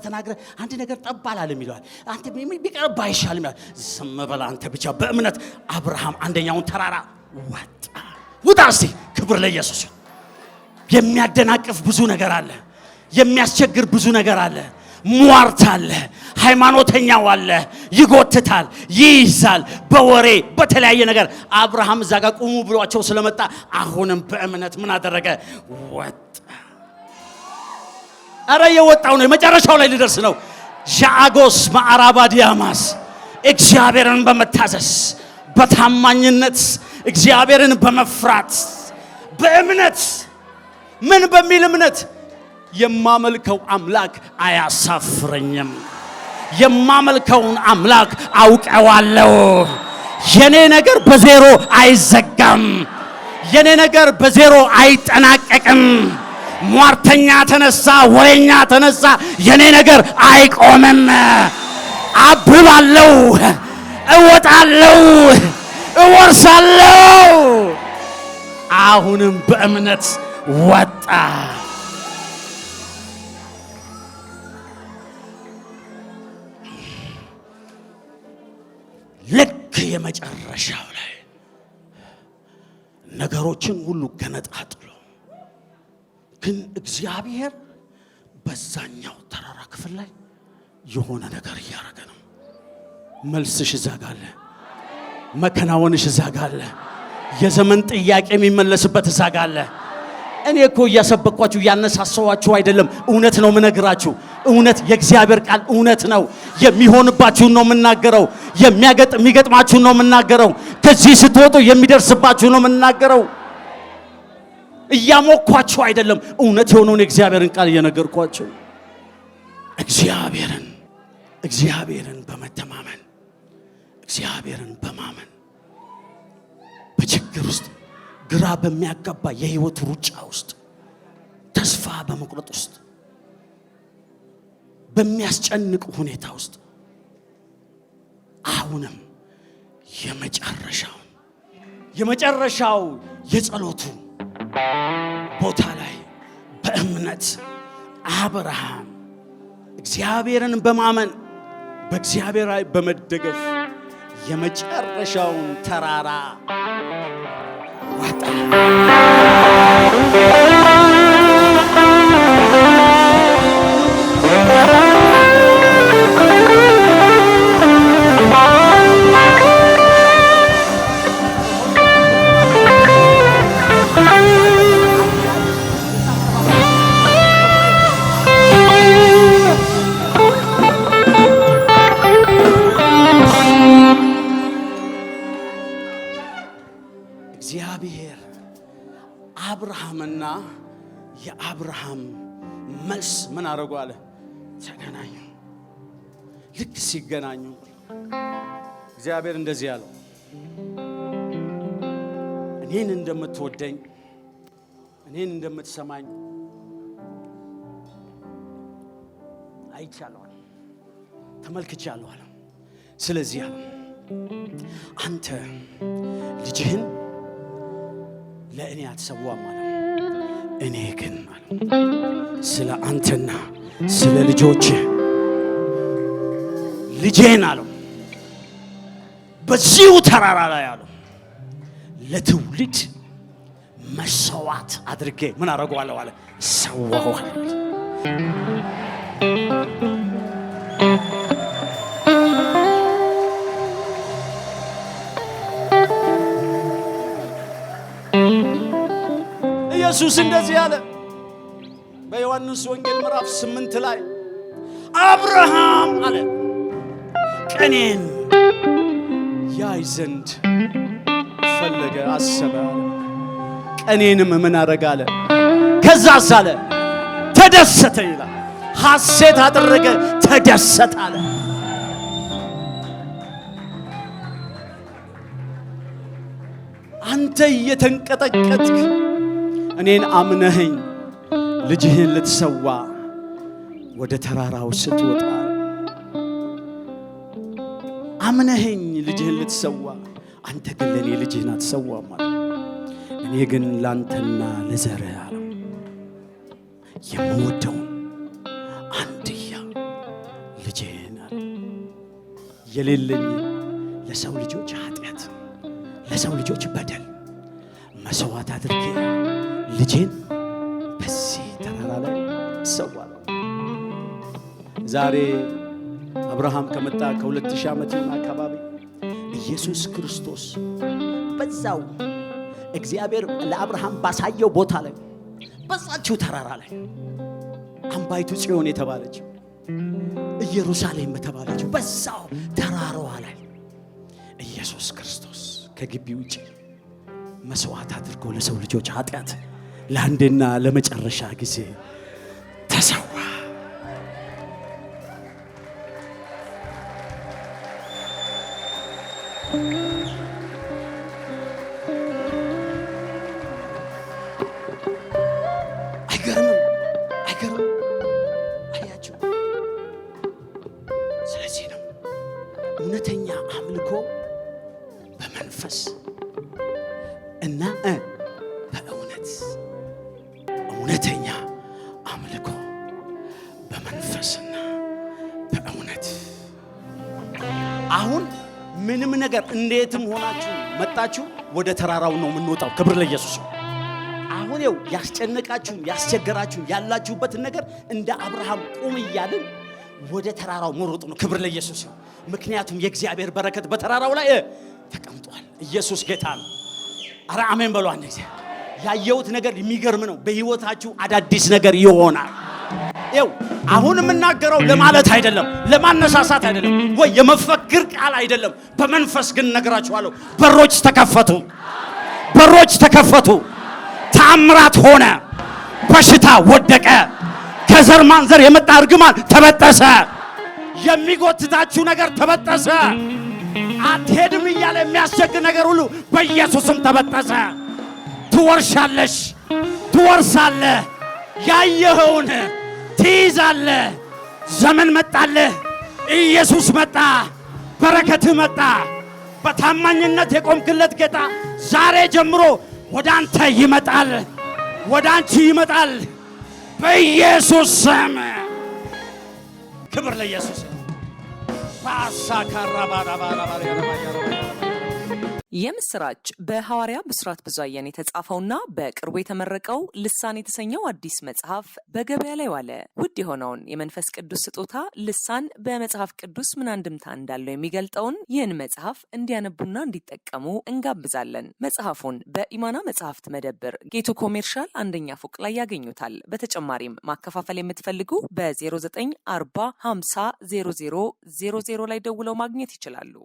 አንድ ነገር ጠባል አለም ይለዋል። አንተ ቢቀርብ አይሻልም ይላል። ዝም በል አንተ ብቻ በእምነት አብርሃም አንደኛውን ተራራ ውጣ እስቲ። ክብር ለኢየሱስ። የሚያደናቅፍ ብዙ ነገር አለ። የሚያስቸግር ብዙ ነገር አለ። ሟርት አለ። ሃይማኖተኛው አለ። ይጎትታል፣ ይይዛል፣ በወሬ በተለያየ ነገር። አብርሃም እዛ ጋር ቁሙ ብሏቸው ስለመጣ አሁንም በእምነት ምን አደረገ? ወጣ። አረ የወጣው ነው። መጨረሻው ላይ ሊደርስ ነው። ዣአጎስ ማዕራባ ዲያማስ እግዚአብሔርን በመታዘዝ በታማኝነት እግዚአብሔርን በመፍራት በእምነት ምን በሚል እምነት የማመልከው አምላክ አያሳፍረኝም። የማመልከውን አምላክ አውቀዋለሁ። የኔ ነገር በዜሮ አይዘጋም። የኔ ነገር በዜሮ አይጠናቀቅም። ሟርተኛ ተነሳ፣ ወሬኛ ተነሳ፣ የኔ ነገር አይቆምም። አብባለሁ፣ እወጣለሁ፣ እወርሳለሁ። አሁንም በእምነት ወጣ። ልክ የመጨረሻው ላይ ነገሮችን ሁሉ ገነጣጥሎ ግን እግዚአብሔር በዛኛው ተራራ ክፍል ላይ የሆነ ነገር እያደረገ ነው። መልስሽ እዛጋለ፣ መከናወንሽ እዛጋለ፣ የዘመን ጥያቄ የሚመለስበት እዛጋለ። እኔ እኮ እያሰበኳችሁ እያነሳሰዋችሁ አይደለም። እውነት ነው የምነግራችሁ። እውነት የእግዚአብሔር ቃል እውነት ነው። የሚሆንባችሁን ነው የምናገረው። የሚገጥማችሁን ነው የምናገረው። ከዚህ ስትወጡ የሚደርስባችሁ ነው የምናገረው። እያሞኳችሁ አይደለም። እውነት የሆነውን የእግዚአብሔርን ቃል እየነገርኳችሁ እግዚአብሔርን በመተማመን እግዚአብሔርን በማመን በችግር ውስጥ ግራ በሚያጋባ የህይወት ሩጫ ውስጥ ተስፋ በመቁረጥ ውስጥ በሚያስጨንቅ ሁኔታ ውስጥ አሁንም የመጨረሻው የጸሎቱ ቦታ ላይ በእምነት አብርሃም እግዚአብሔርን በማመን በእግዚአብሔር ላይ በመደገፍ የመጨረሻውን ተራራ ወጣ። እግዚአብሔር አብርሃምና የአብርሃም መልስ ምን አደረጉ አለ? ተገናኙ። ልክ ሲገናኙ እግዚአብሔር እንደዚህ ያለው እኔን እንደምትወደኝ እኔን እንደምትሰማኝ አይቻለሁ፣ ተመልክቻለሁ አለ። ስለዚህ አለ አንተ ልጅህን ለእኔ አትሰዋም አለ። እኔ ግን አለ ስለ አንተና ስለ ልጆች ልጄን አለው በዚሁ ተራራ ላይ አለው ለትውልድ መሰዋት አድርጌ ምን አደርገዋለሁ አለ ሰዋዋለሁ። ኢየሱስ እንደዚህ አለ በዮሐንስ ወንጌል ምዕራፍ 8 ላይ አብርሃም አለ ቀኔን ያይ ዘንድ ፈለገ፣ አሰበ። ቀኔንም ምን አደረገ አለ ከዛስ አለ ተደሰተ ይላል። ሐሴት አደረገ፣ ተደሰተ አለ። አንተ እየተንቀጠቀጥክ እኔን አምነኸኝ ልጅህን ልትሰዋ ወደ ተራራው ስትወጣ አምነኸኝ ልጅህን ልትሰዋ አንተ ግን ለኔ ልጅህን አትሰዋም አለ። እኔ ግን ላንተና ለዘርህ አለው የምወደውን አንድያ ልጅህን አለ የሌለኝ ለሰው ልጆች ኃጢአት ለሰው ልጆች በደል መስዋዕት አድርጌ ልጄን በዚህ ተራራ ላይ ሰዋለሁ። ዛሬ አብርሃም ከመጣ ከ2000 ዓመት አካባቢ ኢየሱስ ክርስቶስ በዛው እግዚአብሔር ለአብርሃም ባሳየው ቦታ ላይ በዛችው ተራራ ላይ አምባይቱ ጽዮን የተባለችው ኢየሩሳሌም የተባለችው በዛው ተራራዋ ላይ ኢየሱስ ክርስቶስ ከግቢ ውጪ መስዋዕት አድርጎ ለሰው ልጆች ኃጢአት ለአንድና ለመጨረሻ ጊዜ ተሰዋ። አይገርም? አያችሁ? ስለዚህ ነው እውነተኛ አምልኮ በመንፈስ እና በእውነት እውነተኛ አምልኮ በመንፈስና በእውነት። አሁን ምንም ነገር እንዴትም ሆናችሁ መጣችሁ ወደ ተራራው ነው የምንወጣው። ክብር ለኢየሱስ። አሁን ይኸው ያስጨነቃችሁ ያስቸገራችሁ ያላችሁበትን ነገር እንደ አብርሃም ቁም እያልን ወደ ተራራው መሮጥ ነው። ክብር ለኢየሱስ። ምክንያቱም የእግዚአብሔር በረከት በተራራው ላይ ተቀምጧል። ኢየሱስ ጌታ ነው። አረ አሜን በሉ። አንድ ጊዜ ያየሁት ነገር የሚገርም ነው። በህይወታችሁ አዳዲስ ነገር ይሆናል። ይኸው አሁን የምናገረው ለማለት አይደለም፣ ለማነሳሳት አይደለም፣ ወይ የመፈክር ቃል አይደለም። በመንፈስ ግን ነገራችኋለሁ። በሮች ተከፈቱ፣ በሮች ተከፈቱ። ተአምራት ሆነ። በሽታ ወደቀ። ከዘር ማንዘር የመጣ እርግማን ተበጠሰ። የሚጎትታችሁ ነገር ተበጠሰ። አትሄድም እያለ የሚያስቸግር ነገር ሁሉ በኢየሱስም ተበጠሰ። ትወርሻለሽ፣ ትወርሳለህ። ያየኸውን ትይዛለህ። ዘመን መጣልህ። ኢየሱስ መጣ። በረከትህ መጣ። በታማኝነት የቆምክለት ጌታ ዛሬ ጀምሮ ወደ አንተ ይመጣል፣ ወደ አንቺ ይመጣል። በኢየሱስ ስም ክብር ለኢየሱስ። የምስራች በሐዋርያ ብስራት ብዙአየን የተጻፈውና በቅርቡ የተመረቀው ልሳን የተሰኘው አዲስ መጽሐፍ በገበያ ላይ ዋለ። ውድ የሆነውን የመንፈስ ቅዱስ ስጦታ ልሳን በመጽሐፍ ቅዱስ ምን አንድምታ እንዳለው የሚገልጠውን ይህን መጽሐፍ እንዲያነቡና እንዲጠቀሙ እንጋብዛለን። መጽሐፉን በኢማና መጽሐፍት መደብር ጌቱ ኮሜርሻል አንደኛ ፎቅ ላይ ያገኙታል። በተጨማሪም ማከፋፈል የምትፈልጉ በ0940 50 0000 ላይ ደውለው ማግኘት ይችላሉ።